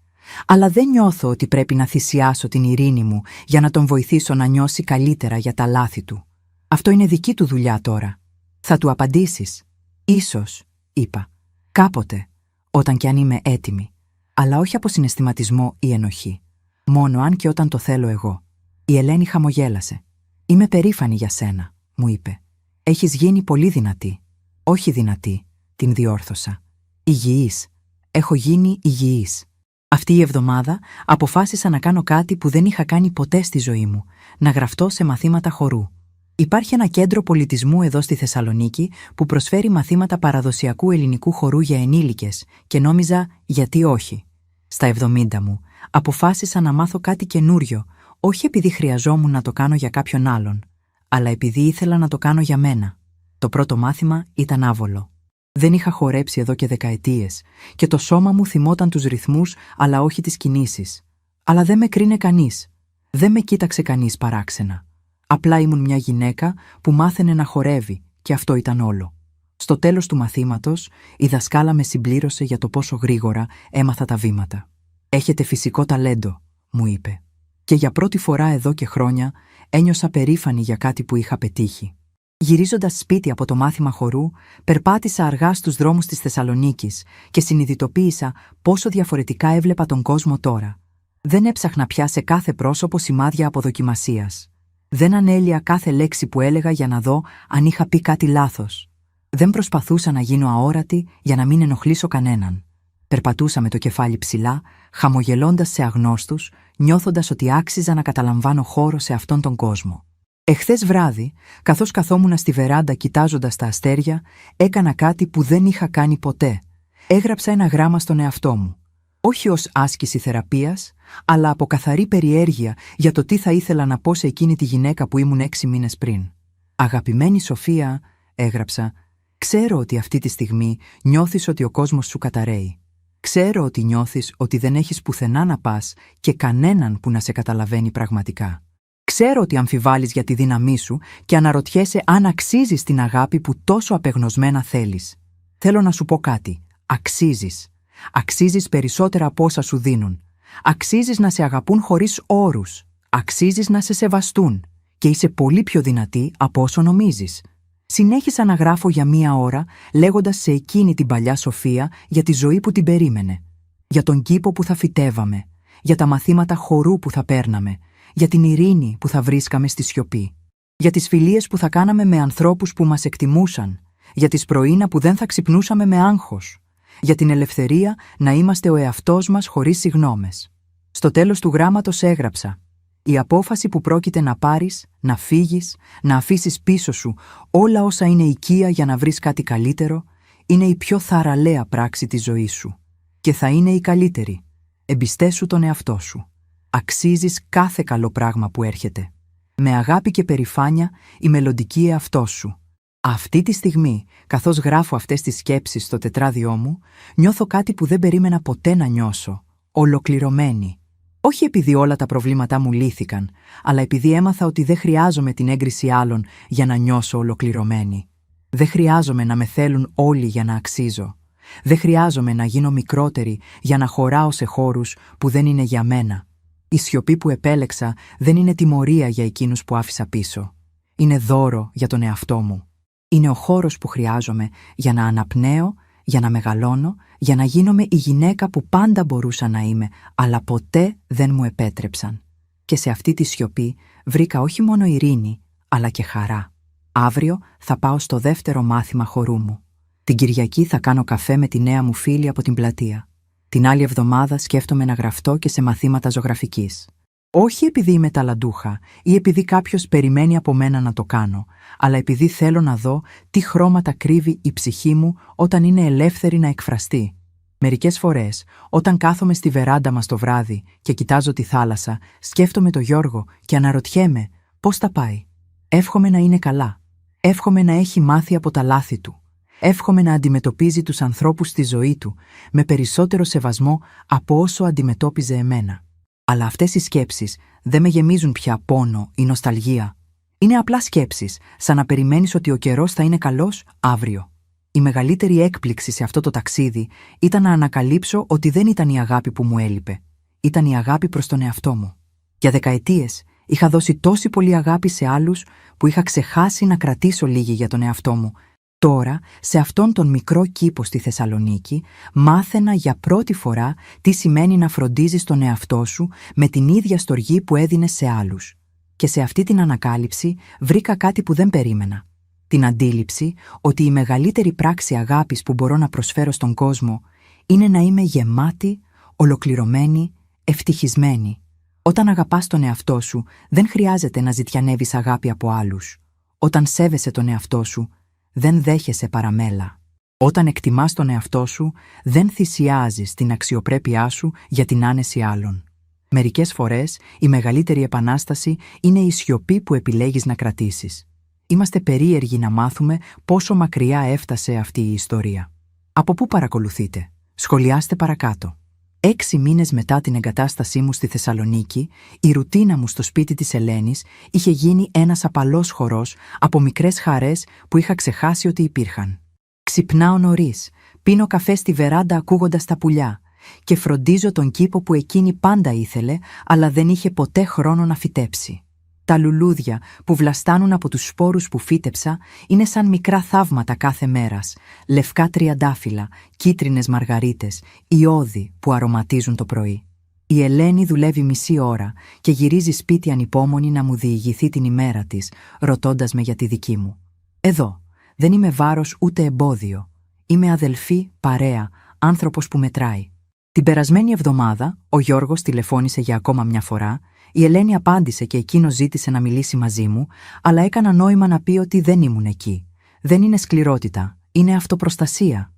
Αλλά δεν νιώθω ότι πρέπει να θυσιάσω την ειρήνη μου για να τον βοηθήσω να νιώσει καλύτερα για τα λάθη του. Αυτό είναι δική του δουλειά τώρα. Θα του απαντήσεις?» «Ίσως», είπα. «Κάποτε, όταν κι αν είμαι έτοιμη. Αλλά όχι από συναισθηματισμό ή ενοχή. Μόνο αν και όταν το θέλω εγώ». Η Ελένη χαμογέλασε. «Είμαι περήφανη για σένα», μου είπε. «Έχεις γίνει πολύ δυνατή». «Όχι δυνατή», την διόρθωσα. «Υγιής. Έχω γίνει υγιής». Αυτή η εβδομάδα αποφάσισα να κάνω κάτι που δεν είχα κάνει ποτέ στη ζωή μου, να γραφτώ σε μαθήματα χορού. Υπάρχει ένα κέντρο πολιτισμού εδώ στη Θεσσαλονίκη που προσφέρει μαθήματα παραδοσιακού ελληνικού χορού για ενήλικες και νόμιζα γιατί όχι. Στα 70 μου αποφάσισα να μάθω κάτι καινούριο, όχι επειδή χρειαζόμουν να το κάνω για κάποιον άλλον, αλλά επειδή ήθελα να το κάνω για μένα. Το πρώτο μάθημα ήταν άβολο. Δεν είχα χορέψει εδώ και δεκαετίες και το σώμα μου θυμόταν τους ρυθμούς αλλά όχι τις κινήσεις. Αλλά δεν με κρίνε κανείς. Δεν με κοίταξε κανείς παράξενα. Απλά ήμουν μια γυναίκα που μάθαινε να χορεύει και αυτό ήταν όλο. Στο τέλος του μαθήματος, η δασκάλα με συμπλήρωσε για το πόσο γρήγορα έμαθα τα βήματα. «Έχετε φυσικό ταλέντο», μου είπε. Και για πρώτη φορά εδώ και χρόνια ένιωσα περήφανη για κάτι που είχα πετύχει. Γυρίζοντας σπίτι από το μάθημα χορού, περπάτησα αργά στους δρόμους της Θεσσαλονίκης και συνειδητοποίησα πόσο διαφορετικά έβλεπα τον κόσμο τώρα. Δεν έψαχνα πια σε κάθε πρόσωπο σημάδια αποδοκιμασίας. Δεν ανέλυα κάθε λέξη που έλεγα για να δω αν είχα πει κάτι λάθος. Δεν προσπαθούσα να γίνω αόρατη για να μην ενοχλήσω κανέναν. Περπατούσα με το κεφάλι ψηλά, χαμογελώντας σε αγνώστους, νιώθοντας ότι άξιζα να καταλαμβάνω χώρο σε αυτόν τον κόσμο. Εχθές βράδυ, καθώς καθόμουνα στη βεράντα κοιτάζοντας τα αστέρια, έκανα κάτι που δεν είχα κάνει ποτέ. Έγραψα ένα γράμμα στον εαυτό μου. Όχι ως άσκηση θεραπείας, αλλά από καθαρή περιέργεια για το τι θα ήθελα να πω σε εκείνη τη γυναίκα που ήμουν 6 μήνες πριν. «Αγαπημένη Σοφία», έγραψα, «ξέρω ότι αυτή τη στιγμή νιώθεις ότι ο κόσμος σου καταραίει. Ξέρω ότι νιώθεις ότι δεν έχεις πουθενά να πας και κανέναν που να σε καταλαβαίνει πραγματικά. Ξέρω ότι αμφιβάλλεις για τη δύναμή σου και αναρωτιέσαι αν αξίζεις την αγάπη που τόσο απεγνωσμένα θέλεις. Θέλω να σου πω κάτι. Αξίζεις. Αξίζεις περισσότερα από όσα σου δίνουν. Αξίζεις να σε αγαπούν χωρίς όρους. Αξίζεις να σε σεβαστούν. Και είσαι πολύ πιο δυνατή από όσο νομίζεις. Συνέχισα να γράφω για 1 ώρα, λέγοντας σε εκείνη την παλιά Σοφία για τη ζωή που την περίμενε. Για τον κήπο που θα φυτεύαμε. Για τα μαθήματα χορού που θα παίρναμε. Για την ειρήνη που θα βρίσκαμε στη σιωπή. Για τις φιλίες που θα κάναμε με ανθρώπους που μας εκτιμούσαν. Για τις πρωίνα που δεν θα ξυπνούσαμε με άγχος. Για την ελευθερία να είμαστε ο εαυτός μας χωρίς συγγνώμες. Στο τέλος του γράμματος έγραψα: η απόφαση που πρόκειται να πάρεις, να φύγεις, να αφήσεις πίσω σου όλα όσα είναι οικεία για να βρεις κάτι καλύτερο, είναι η πιο θαραλέα πράξη της ζωής σου. Και θα είναι η καλύτερη. Εμπιστέσου τον εαυτό σου. Αξίζεις κάθε καλό πράγμα που έρχεται. Με αγάπη και περηφάνεια η μελλοντική εαυτός σου. Αυτή τη στιγμή, καθώς γράφω αυτές τις σκέψεις στο τετράδιό μου, νιώθω κάτι που δεν περίμενα ποτέ να νιώσω. Ολοκληρωμένη. Όχι επειδή όλα τα προβλήματά μου λύθηκαν, αλλά επειδή έμαθα ότι δεν χρειάζομαι την έγκριση άλλων για να νιώσω ολοκληρωμένη. Δεν χρειάζομαι να με θέλουν όλοι για να αξίζω. Δεν χρειάζομαι να γίνω μικρότερη για να χωράω σε χώρους που δεν είναι για μένα. Η σιωπή που επέλεξα δεν είναι τιμωρία για εκείνους που άφησα πίσω. Είναι δώρο για τον εαυτό μου. Είναι ο χώρος που χρειάζομαι για να αναπνέω, για να μεγαλώνω, για να γίνομαι η γυναίκα που πάντα μπορούσα να είμαι, αλλά ποτέ δεν μου επέτρεψαν. Και σε αυτή τη σιωπή βρήκα όχι μόνο ειρήνη, αλλά και χαρά. Αύριο θα πάω στο δεύτερο μάθημα χορού μου. Την Κυριακή θα κάνω καφέ με τη νέα μου φίλη από την πλατεία. Την άλλη εβδομάδα σκέφτομαι να γραφτώ και σε μαθήματα ζωγραφικής. Όχι επειδή είμαι ταλαντούχα ή επειδή κάποιος περιμένει από μένα να το κάνω, αλλά επειδή θέλω να δω τι χρώματα κρύβει η ψυχή μου όταν είναι ελεύθερη να εκφραστεί. Μερικές φορές, όταν κάθομαι στη βεράντα μας το βράδυ και κοιτάζω τη θάλασσα, σκέφτομαι το Γιώργο και αναρωτιέμαι πώς τα πάει. Εύχομαι να είναι καλά. Εύχομαι να έχει μάθει από τα λάθη του. Εύχομαι να αντιμετωπίζει τους ανθρώπους στη ζωή του με περισσότερο σεβασμό από όσο αντιμετώπιζε εμένα. Αλλά αυτές οι σκέψεις δεν με γεμίζουν πια πόνο ή νοσταλγία. Είναι απλά σκέψεις, σαν να περιμένεις ότι ο καιρός θα είναι καλός αύριο. Η μεγαλύτερη έκπληξη σε αυτό το ταξίδι ήταν να ανακαλύψω ότι δεν ήταν η αγάπη που μου έλειπε. Ήταν η αγάπη προς τον εαυτό μου. Για δεκαετίες είχα δώσει τόση πολύ αγάπη σε άλλους που είχα ξεχάσει να κρατήσω λίγη για τον εαυτό μου. Τώρα, σε αυτόν τον μικρό κήπο στη Θεσσαλονίκη, μάθαινα για πρώτη φορά τι σημαίνει να φροντίζεις τον εαυτό σου με την ίδια στοργή που έδινες σε άλλους. Και σε αυτή την ανακάλυψη βρήκα κάτι που δεν περίμενα. Την αντίληψη ότι η μεγαλύτερη πράξη αγάπης που μπορώ να προσφέρω στον κόσμο είναι να είμαι γεμάτη, ολοκληρωμένη, ευτυχισμένη. Όταν αγαπάς τον εαυτό σου, δεν χρειάζεται να ζητιανεύεις αγάπη από άλλους. Όταν σέβεσαι τον εαυτό σου, δεν δέχεσαι παραμέλα. Όταν εκτιμάς τον εαυτό σου, δεν θυσιάζεις την αξιοπρέπειά σου για την άνεση άλλων. Μερικές φορές, η μεγαλύτερη επανάσταση είναι η σιωπή που επιλέγεις να κρατήσεις. Είμαστε περίεργοι να μάθουμε πόσο μακριά έφτασε αυτή η ιστορία. Από πού παρακολουθείτε? Σχολιάστε παρακάτω. 6 μήνες μετά την εγκατάστασή μου στη Θεσσαλονίκη, η ρουτίνα μου στο σπίτι της Ελένης είχε γίνει ένας απαλός χορός από μικρές χαρές που είχα ξεχάσει ότι υπήρχαν. Ξυπνάω νωρίς, πίνω καφέ στη βεράντα ακούγοντας τα πουλιά και φροντίζω τον κήπο που εκείνη πάντα ήθελε, αλλά δεν είχε ποτέ χρόνο να φυτέψει. Τα λουλούδια που βλαστάνουν από τους σπόρους που φύτεψα είναι σαν μικρά θαύματα κάθε μέρας, λευκά τριαντάφυλλα, κίτρινες μαργαρίτες, ιώδη που αρωματίζουν το πρωί. Η Ελένη δουλεύει μισή ώρα και γυρίζει σπίτι ανυπόμονη να μου διηγηθεί την ημέρα της, ρωτώντας με για τη δική μου. Εδώ, δεν είμαι βάρος ούτε εμπόδιο. Είμαι αδελφή, παρέα, άνθρωπος που μετράει. Την περασμένη εβδομάδα, ο Γιώργος τηλεφώνησε για ακόμα μια φορά. Η Ελένη απάντησε και εκείνος ζήτησε να μιλήσει μαζί μου, αλλά έκανα νόημα να πει ότι δεν ήμουν εκεί. Δεν είναι σκληρότητα, είναι αυτοπροστασία.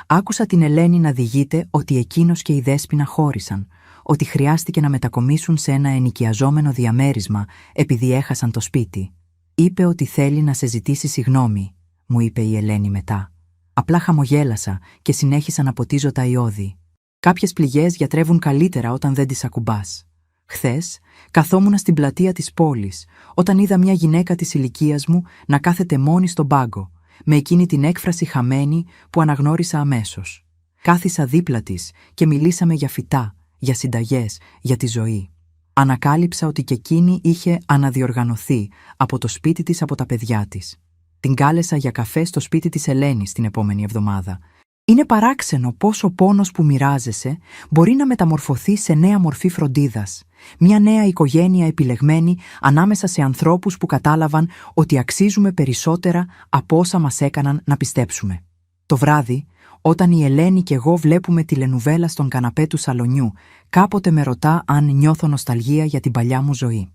Άκουσα την Ελένη να διηγείται ότι εκείνος και η Δέσποινα χώρισαν, ότι χρειάστηκε να μετακομίσουν σε ένα ενοικιαζόμενο διαμέρισμα επειδή έχασαν το σπίτι. Είπε ότι θέλει να σε ζητήσει συγγνώμη, μου είπε η Ελένη μετά. Απλά χαμογέλασα και συνέχισα να ποτίζω τα ιώδη. Κάποιες πληγές γιατρεύουν καλύτερα όταν δεν τις ακουμπάς. Χθες, καθόμουνα στην πλατεία της πόλης, όταν είδα μια γυναίκα της ηλικίας μου να κάθεται μόνη στον πάγκο, με εκείνη την έκφραση χαμένη που αναγνώρισα αμέσως. Κάθισα δίπλα της και μιλήσαμε για φυτά, για συνταγές, για τη ζωή. Ανακάλυψα ότι και εκείνη είχε αναδιοργανωθεί από το σπίτι της, από τα παιδιά της. Την κάλεσα για καφέ στο σπίτι της Ελένης την επόμενη εβδομάδα. Είναι παράξενο πώς ο πόνος που μοιράζεσαι μπορεί να μεταμορφωθεί σε νέα μορφή φροντίδας. Μια νέα οικογένεια επιλεγμένη ανάμεσα σε ανθρώπους που κατάλαβαν ότι αξίζουμε περισσότερα από όσα μας έκαναν να πιστέψουμε. Το βράδυ, όταν η Ελένη και εγώ βλέπουμε τηλενουβέλα στον καναπέ του σαλονιού, κάποτε με ρωτά αν νιώθω νοσταλγία για την παλιά μου ζωή.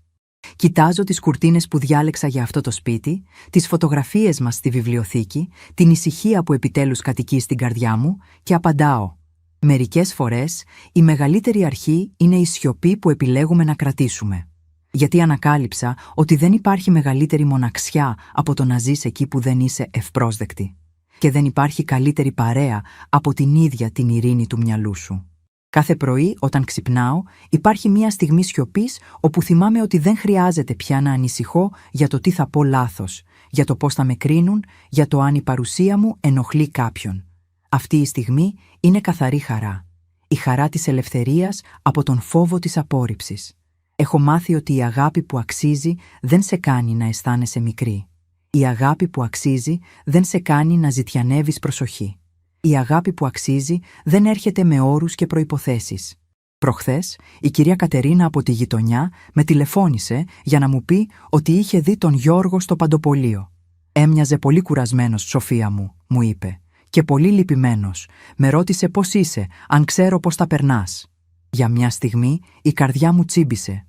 Κοιτάζω τις κουρτίνες που διάλεξα για αυτό το σπίτι, τις φωτογραφίες μας στη βιβλιοθήκη, την ησυχία που επιτέλους κατοικεί στην καρδιά μου και απαντάω. Μερικές φορές η μεγαλύτερη αρχή είναι η σιωπή που επιλέγουμε να κρατήσουμε. Γιατί ανακάλυψα ότι δεν υπάρχει μεγαλύτερη μοναξιά από το να ζεις εκεί που δεν είσαι ευπρόσδεκτη. Και δεν υπάρχει καλύτερη παρέα από την ίδια την ειρήνη του μυαλού σου. Κάθε πρωί, όταν ξυπνάω, υπάρχει μια στιγμή σιωπής όπου θυμάμαι ότι δεν χρειάζεται πια να ανησυχώ για το τι θα πω λάθος, για το πώς θα με κρίνουν, για το αν η παρουσία μου ενοχλεί κάποιον. Αυτή η στιγμή είναι καθαρή χαρά. Η χαρά της ελευθερίας από τον φόβο της απόρριψης. Έχω μάθει ότι η αγάπη που αξίζει δεν σε κάνει να αισθάνεσαι μικρή. Η αγάπη που αξίζει δεν σε κάνει να ζητιανεύεις προσοχή. Η αγάπη που αξίζει δεν έρχεται με όρους και προϋποθέσεις. Προχθές, η κυρία Κατερίνα από τη γειτονιά με τηλεφώνησε για να μου πει ότι είχε δει τον Γιώργο στο Παντοπολείο. «Έμοιαζε πολύ κουρασμένος, Σοφία μου», μου είπε, «και πολύ λυπημένος. Με ρώτησε πώς είσαι, αν ξέρω πώς τα περνάς». Για μια στιγμή η καρδιά μου τσίμπησε.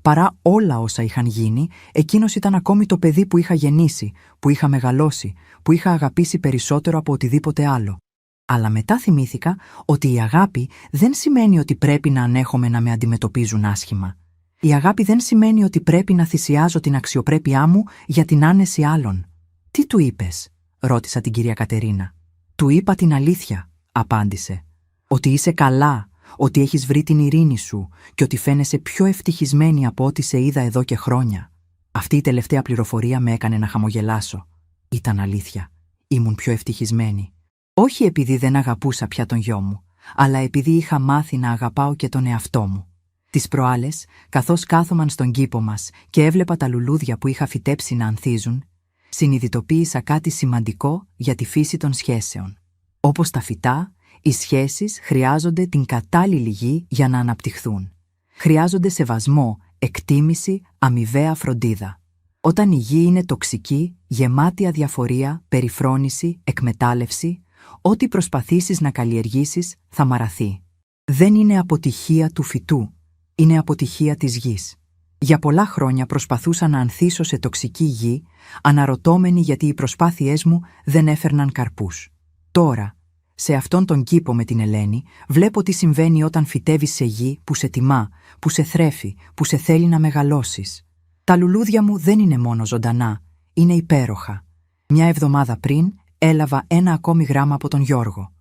Παρά όλα όσα είχαν γίνει, εκείνος ήταν ακόμη το παιδί που είχα γεννήσει, που είχα μεγαλώσει, που είχα αγαπήσει περισσότερο από οτιδήποτε άλλο. Αλλά μετά θυμήθηκα ότι η αγάπη δεν σημαίνει ότι πρέπει να ανέχομαι να με αντιμετωπίζουν άσχημα. Η αγάπη δεν σημαίνει ότι πρέπει να θυσιάζω την αξιοπρέπειά μου για την άνεση άλλων. «Τι του είπες?» ρώτησα την κυρία Κατερίνα. «Του είπα την αλήθεια», απάντησε. «Ότι είσαι καλά, ότι έχεις βρει την ειρήνη σου και ότι φαίνεσαι πιο ευτυχισμένη από ό,τι σε είδα εδώ και χρόνια». Αυτή η τελευταία πληροφορία με έκανε να χαμογελάσω. Ήταν αλήθεια. Ήμουν πιο ευτυχισμένη. Όχι επειδή δεν αγαπούσα πια τον γιο μου, αλλά επειδή είχα μάθει να αγαπάω και τον εαυτό μου. Τις προάλλες, καθώς κάθομαν στον κήπο μας και έβλεπα τα λουλούδια που είχα φυτέψει να ανθίζουν, συνειδητοποίησα κάτι σημαντικό για τη φύση των σχέσεων. Όπως τα φυτά, οι σχέσεις χρειάζονται την κατάλληλη γη για να αναπτυχθούν. Χρειάζονται σεβασμό, εκτίμηση, αμοιβαία φροντίδα. Όταν η γη είναι τοξική, γεμάτη αδιαφορία, περιφρόνηση, εκμετάλλευση, ό,τι προσπαθήσεις να καλλιεργήσεις θα μαραθεί. Δεν είναι αποτυχία του φυτού, είναι αποτυχία της γης. Για πολλά χρόνια προσπαθούσα να ανθίσω σε τοξική γη, αναρωτώμενη γιατί οι προσπάθειές μου δεν έφερναν καρπούς. Τώρα, σε αυτόν τον κήπο με την Ελένη, βλέπω τι συμβαίνει όταν φυτεύεις σε γη που σε τιμά, που σε θρέφει, που σε θέλει να μεγαλώσεις. Τα λουλούδια μου δεν είναι μόνο ζωντανά, είναι υπέροχα. Μια εβδομάδα πριν έλαβα ένα ακόμη γράμμα από τον Γιώργο.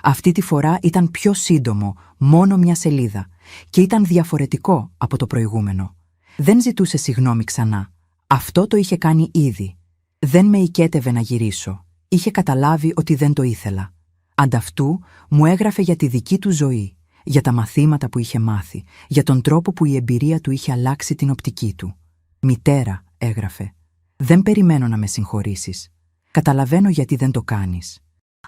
Αυτή τη φορά ήταν πιο σύντομο, μόνο μια σελίδα, και ήταν διαφορετικό από το προηγούμενο. Δεν ζητούσε συγγνώμη ξανά. Αυτό το είχε κάνει ήδη. Δεν με οικέτευε να γυρίσω. Είχε καταλάβει ότι δεν το ήθελα. Ανταυτού μου έγραφε για τη δική του ζωή, για τα μαθήματα που είχε μάθει, για τον τρόπο που η εμπειρία του είχε αλλάξει την οπτική του. «Μητέρα», έγραφε, «δεν περιμένω να με συγχωρήσεις. Καταλαβαίνω γιατί δεν το κάνεις.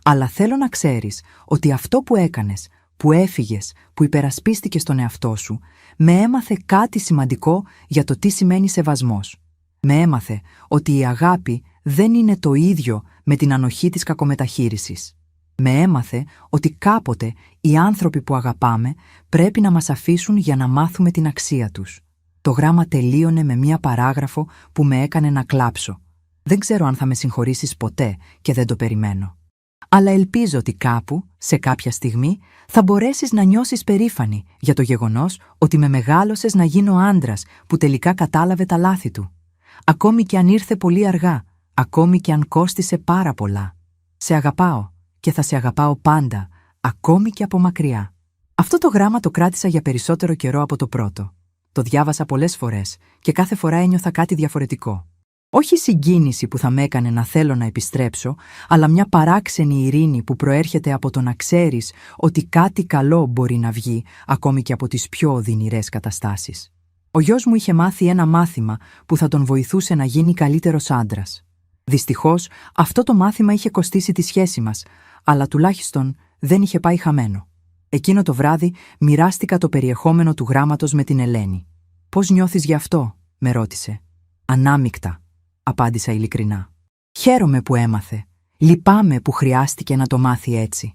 Αλλά θέλω να ξέρεις ότι αυτό που έκανες, που έφυγες, που υπερασπίστηκες τον εαυτό σου, με έμαθε κάτι σημαντικό για το τι σημαίνει σεβασμός. Με έμαθε ότι η αγάπη δεν είναι το ίδιο με την ανοχή της κακομεταχείρισης. Με έμαθε ότι κάποτε οι άνθρωποι που αγαπάμε πρέπει να μας αφήσουν για να μάθουμε την αξία τους». Το γράμμα τελείωνε με μία παράγραφο που με έκανε να κλάψω. Δεν ξέρω αν θα με συγχωρήσεις ποτέ και δεν το περιμένω. Αλλά ελπίζω ότι κάπου, σε κάποια στιγμή, θα μπορέσεις να νιώσεις περήφανη για το γεγονός ότι με μεγάλωσες να γίνω άντρας που τελικά κατάλαβε τα λάθη του. Ακόμη και αν ήρθε πολύ αργά, ακόμη και αν κόστισε πάρα πολλά. Σε αγαπάω και θα σε αγαπάω πάντα, ακόμη και από μακριά. Αυτό το γράμμα το κράτησα για περισσότερο καιρό από το πρώτο. Το διάβασα πολλές φορές και κάθε φορά ένιωθα κάτι διαφορετικό. Όχι συγκίνηση που θα με έκανε να θέλω να επιστρέψω, αλλά μια παράξενη ειρήνη που προέρχεται από το να ξέρεις ότι κάτι καλό μπορεί να βγει ακόμη και από τις πιο οδυνηρές καταστάσεις. Ο γιος μου είχε μάθει ένα μάθημα που θα τον βοηθούσε να γίνει καλύτερος άντρας. Δυστυχώς, αυτό το μάθημα είχε κοστίσει τη σχέση μας, αλλά τουλάχιστον δεν είχε πάει χαμένο. Εκείνο το βράδυ μοιράστηκα το περιεχόμενο του γράμματος με την Ελένη. «Πώς νιώθεις γι' αυτό?» με ρώτησε. «Ανάμεικτα», απάντησα ειλικρινά. «Χαίρομαι που έμαθε. Λυπάμαι που χρειάστηκε να το μάθει έτσι.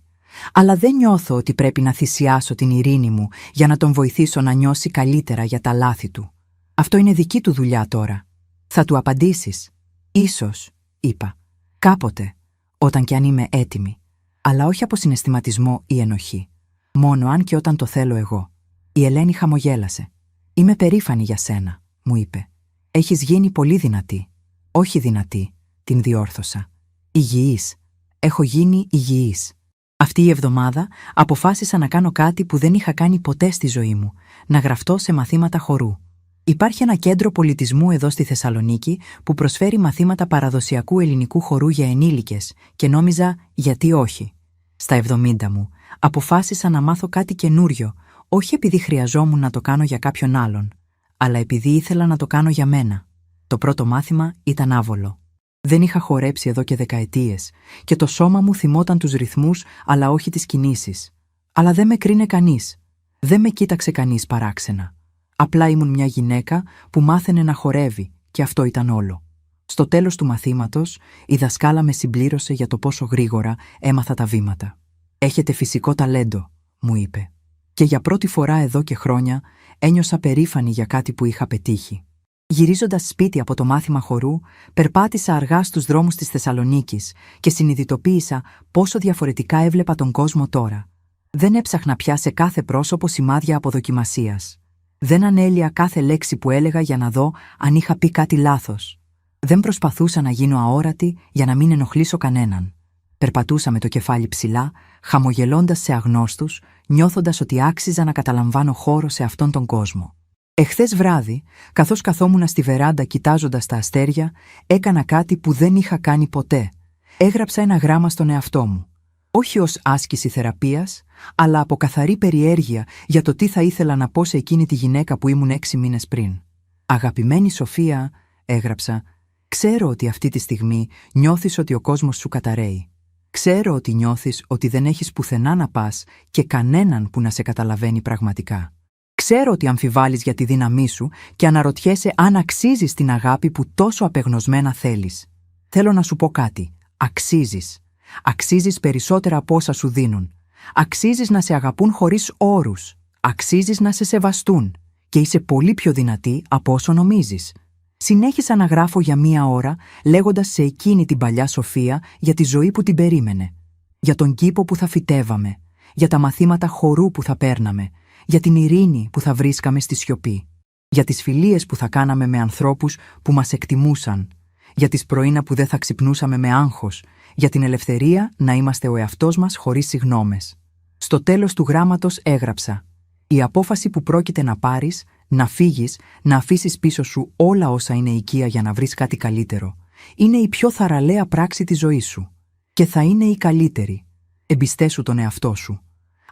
Αλλά δεν νιώθω ότι πρέπει να θυσιάσω την ειρήνη μου για να τον βοηθήσω να νιώσει καλύτερα για τα λάθη του. Αυτό είναι δική του δουλειά τώρα. Θα του απαντήσεις?» «Ίσως», είπα. «Κάποτε, όταν κι αν είμαι έτοιμη. Αλλά όχι από συναισθηματισμό ή ενοχή. Μόνο αν και όταν το θέλω εγώ». Η Ελένη χαμογέλασε. «Είμαι περήφανη για σένα», μου είπε. «Έχεις γίνει πολύ δυνατή». «Όχι δυνατή», την διόρθωσα. «Υγιής. Έχω γίνει υγιής». Αυτή η εβδομάδα αποφάσισα να κάνω κάτι που δεν είχα κάνει ποτέ στη ζωή μου, να γραφτώ σε μαθήματα χορού. Υπάρχει ένα κέντρο πολιτισμού εδώ στη Θεσσαλονίκη που προσφέρει μαθήματα παραδοσιακού ελληνικού χορού για ενήλικες και νόμιζα γιατί όχι. Στα 70 μου αποφάσισα να μάθω κάτι καινούριο, όχι επειδή χρειαζόμουν να το κάνω για κάποιον άλλον, αλλά επειδή ήθελα να το κάνω για μένα. Το πρώτο μάθημα ήταν άβολο. Δεν είχα χορέψει εδώ και δεκαετίες και το σώμα μου θυμόταν τους ρυθμούς αλλά όχι τις κινήσεις. Αλλά δεν με κρίνε κανείς. Δεν με κοίταξε κανείς παράξενα. Απλά ήμουν μια γυναίκα που μάθαινε να χορεύει και αυτό ήταν όλο. Στο τέλος του μαθήματος, η δασκάλα με συμπλήρωσε για το πόσο γρήγορα έμαθα τα βήματα. «Έχετε φυσικό ταλέντο», μου είπε. Και για πρώτη φορά εδώ και χρόνια ένιωσα περήφανη για κάτι που είχα πετύχει. Γυρίζοντας σπίτι από το μάθημα χορού, περπάτησα αργά στους δρόμους της Θεσσαλονίκης και συνειδητοποίησα πόσο διαφορετικά έβλεπα τον κόσμο τώρα. Δεν έψαχνα πια σε κάθε πρόσωπο σημάδια αποδοκιμασίας. Δεν ανέλυα κάθε λέξη που έλεγα για να δω αν είχα πει κάτι λάθος. Δεν προσπαθούσα να γίνω αόρατη για να μην ενοχλήσω κανέναν. Περπατούσα με το κεφάλι ψηλά, χαμογελώντας σε αγνώστους, νιώθοντας ότι άξιζα να καταλαμβάνω χώρο σε αυτόν τον κόσμο. Εχθές βράδυ, καθώς καθόμουνα στη βεράντα κοιτάζοντας τα αστέρια, έκανα κάτι που δεν είχα κάνει ποτέ. Έγραψα ένα γράμμα στον εαυτό μου. Όχι ως άσκηση θεραπείας, αλλά από καθαρή περιέργεια για το τι θα ήθελα να πω σε εκείνη τη γυναίκα που ήμουν 6 μήνες πριν. «Αγαπημένη Σοφία», έγραψα, «ξέρω ότι αυτή τη στιγμή νιώθεις ότι ο κόσμος σου καταραίει. Ξέρω ότι νιώθεις ότι δεν έχεις πουθενά να πας και κανέναν που να σε καταλαβαίνει πραγματικά. Ξέρω ότι αμφιβάλλεις για τη δύναμή σου και αναρωτιέσαι αν αξίζεις την αγάπη που τόσο απεγνωσμένα θέλεις. Θέλω να σου πω κάτι. Αξίζεις. Αξίζεις περισσότερα από όσα σου δίνουν. Αξίζεις να σε αγαπούν χωρίς όρους. Αξίζεις να σε σεβαστούν. Και είσαι πολύ πιο δυνατή από όσο νομίζεις». Συνέχισα να γράφω για 1 ώρα, λέγοντας σε εκείνη την παλιά Σοφία για τη ζωή που την περίμενε. Για τον κήπο που θα φυτεύαμε. Για τα μαθήματα χορού που θα παίρναμε. Για την ειρήνη που θα βρίσκαμε στη σιωπή. Για τις φιλίες που θα κάναμε με ανθρώπους που μας εκτιμούσαν. Για τις πρωίνα που δεν θα ξυπνούσαμε με άγχος. Για την ελευθερία να είμαστε ο εαυτός μας χωρίς συγγνώμες. Στο τέλος του γράμματος έγραψα: «Η απόφαση που πρόκειται να πάρεις, να φύγεις, να αφήσεις πίσω σου όλα όσα είναι οικεία για να βρεις κάτι καλύτερο, είναι η πιο θαραλέα πράξη της ζωής σου. Και θα είναι η καλύτερη. Εμπιστέσου τον εαυτό σου.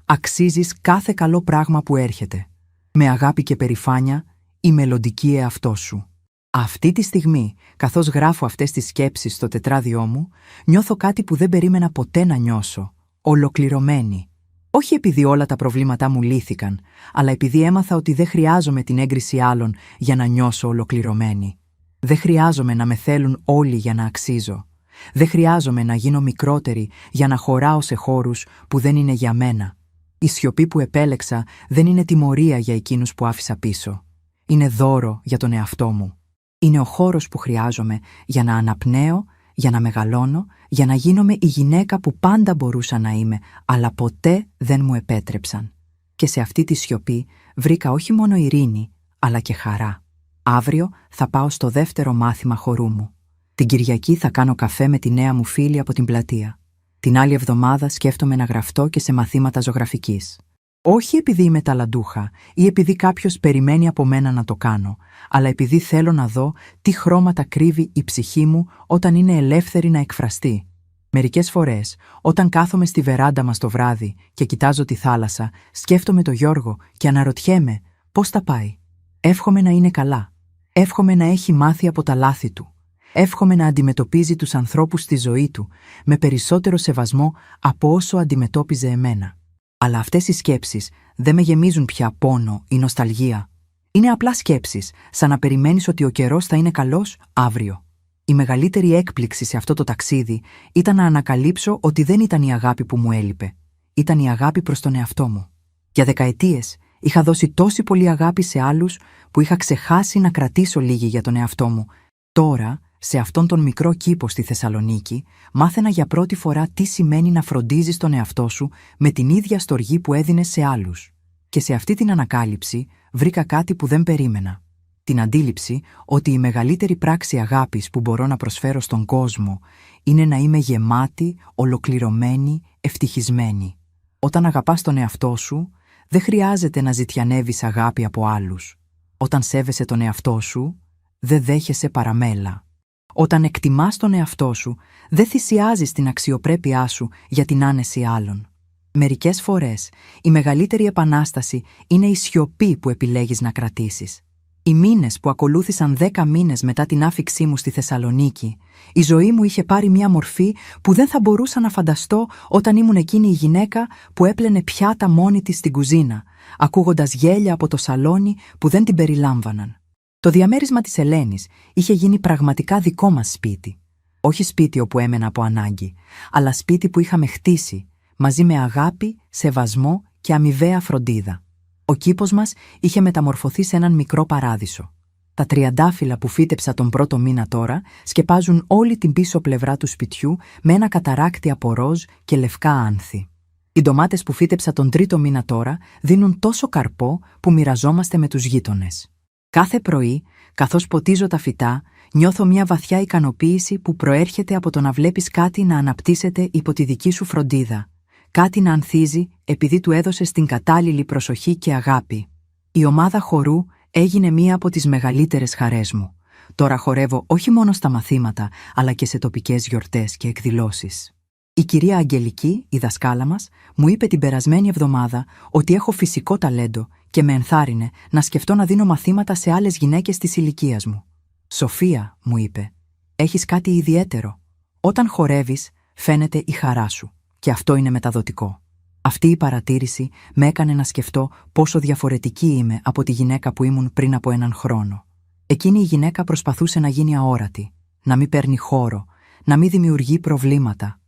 Αξίζεις κάθε καλό πράγμα που έρχεται. Με αγάπη και περηφάνεια, η μελλοντική εαυτός σου». Αυτή τη στιγμή, καθώς γράφω αυτές τις σκέψεις στο τετράδιό μου, νιώθω κάτι που δεν περίμενα ποτέ να νιώσω. Ολοκληρωμένη. Όχι επειδή όλα τα προβλήματά μου λύθηκαν, αλλά επειδή έμαθα ότι δεν χρειάζομαι την έγκριση άλλων για να νιώσω ολοκληρωμένη. Δεν χρειάζομαι να με θέλουν όλοι για να αξίζω. Δεν χρειάζομαι να γίνω μικρότερη για να χωράω σε χώρους που δεν είναι για μένα. Η σιωπή που επέλεξα δεν είναι τιμωρία για εκείνους που άφησα πίσω. Είναι δώρο για τον εαυτό μου. Είναι ο χώρος που χρειάζομαι για να αναπνέω, για να μεγαλώνω, για να γίνομαι η γυναίκα που πάντα μπορούσα να είμαι, αλλά ποτέ δεν μου επέτρεψαν. Και σε αυτή τη σιωπή βρήκα όχι μόνο ειρήνη, αλλά και χαρά. Αύριο θα πάω στο δεύτερο μάθημα χορού μου. Την Κυριακή θα κάνω καφέ με τη νέα μου φίλη από την πλατεία. Την άλλη εβδομάδα σκέφτομαι να γραφτώ και σε μαθήματα ζωγραφικής. Όχι επειδή είμαι ταλαντούχα ή επειδή κάποιος περιμένει από μένα να το κάνω, αλλά επειδή θέλω να δω τι χρώματα κρύβει η ψυχή μου όταν είναι ελεύθερη να εκφραστεί. Μερικές φορές, όταν κάθομαι στη βεράντα μας το βράδυ και κοιτάζω τη θάλασσα, σκέφτομαι τον Γιώργο και αναρωτιέμαι πώς τα πάει. Εύχομαι να είναι καλά. Εύχομαι να έχει μάθει από τα λάθη του. Εύχομαι να αντιμετωπίζει τους ανθρώπους στη ζωή του με περισσότερο σεβασμό από όσο αντιμετώπιζε εμένα. Αλλά αυτές οι σκέψεις δεν με γεμίζουν πια πόνο ή νοσταλγία. Είναι απλά σκέψεις, σαν να περιμένεις ότι ο καιρός θα είναι καλός αύριο. Η μεγαλύτερη έκπληξη σε αυτό το ταξίδι ήταν να ανακαλύψω ότι δεν ήταν η αγάπη που μου έλειπε. Ήταν η αγάπη προς τον εαυτό μου. Για δεκαετίες είχα δώσει τόση πολύ αγάπη σε άλλους που είχα ξεχάσει να κρατήσω λίγη για τον εαυτό μου. Τώρα, σε αυτόν τον μικρό κήπο στη Θεσσαλονίκη, μάθαινα για πρώτη φορά τι σημαίνει να φροντίζεις τον εαυτό σου με την ίδια στοργή που έδινες σε άλλους. Και σε αυτή την ανακάλυψη βρήκα κάτι που δεν περίμενα. Την αντίληψη ότι η μεγαλύτερη πράξη αγάπης που μπορώ να προσφέρω στον κόσμο είναι να είμαι γεμάτη, ολοκληρωμένη, ευτυχισμένη. Όταν αγαπάς τον εαυτό σου, δεν χρειάζεται να ζητιανεύεις αγάπη από άλλους. Όταν σέβεσαι τον εαυτό σου, δεν δέχεσαι παραμέλα. Όταν εκτιμάς τον εαυτό σου, δεν θυσιάζεις την αξιοπρέπειά σου για την άνεση άλλων. Μερικές φορές, η μεγαλύτερη επανάσταση είναι η σιωπή που επιλέγεις να κρατήσεις. Οι μήνες που ακολούθησαν 10 μήνες μετά την άφιξή μου στη Θεσσαλονίκη, η ζωή μου είχε πάρει μια μορφή που δεν θα μπορούσα να φανταστώ όταν ήμουν εκείνη η γυναίκα που έπλαινε πιάτα μόνη της στην κουζίνα, ακούγοντας γέλια από το σαλόνι που δεν την περιλάμβαναν. Το διαμέρισμα της Ελένης είχε γίνει πραγματικά δικό μας σπίτι. Όχι σπίτι όπου έμενα από ανάγκη, αλλά σπίτι που είχαμε χτίσει, μαζί με αγάπη, σεβασμό και αμοιβαία φροντίδα. Ο κήπος μας είχε μεταμορφωθεί σε έναν μικρό παράδεισο. Τα τριαντάφυλλα που φύτεψα τον πρώτο μήνα τώρα σκεπάζουν όλη την πίσω πλευρά του σπιτιού με ένα καταράκτη από ροζ και λευκά άνθη. Οι ντομάτες που φύτεψα τον τρίτο μήνα τώρα δίνουν τόσο καρπό που μοιραζόμαστε με τους γείτονες. Κάθε πρωί, καθώς ποτίζω τα φυτά, νιώθω μια βαθιά ικανοποίηση που προέρχεται από το να βλέπεις κάτι να αναπτύσσεται υπό τη δική σου φροντίδα. Κάτι να ανθίζει επειδή του έδωσες την κατάλληλη προσοχή και αγάπη. Η ομάδα χορού έγινε μία από τις μεγαλύτερες χαρές μου. Τώρα χορεύω όχι μόνο στα μαθήματα, αλλά και σε τοπικές γιορτές και εκδηλώσεις. Η κυρία Αγγελική, η δασκάλα μας, μου είπε την περασμένη εβδομάδα ότι έχω φυσικό ταλέντο και με ενθάρρυνε να σκεφτώ να δίνω μαθήματα σε άλλες γυναίκες της ηλικίας μου. «Σοφία», μου είπε, «έχεις κάτι ιδιαίτερο. Όταν χορεύεις, φαίνεται η χαρά σου. Και αυτό είναι μεταδοτικό». Αυτή η παρατήρηση με έκανε να σκεφτώ πόσο διαφορετική είμαι από τη γυναίκα που ήμουν πριν από έναν χρόνο. Εκείνη η γυναίκα προσπαθούσε να γίνει αόρατη, να μην παίρνει χώρο, να μην δημιουργεί προβλήματα.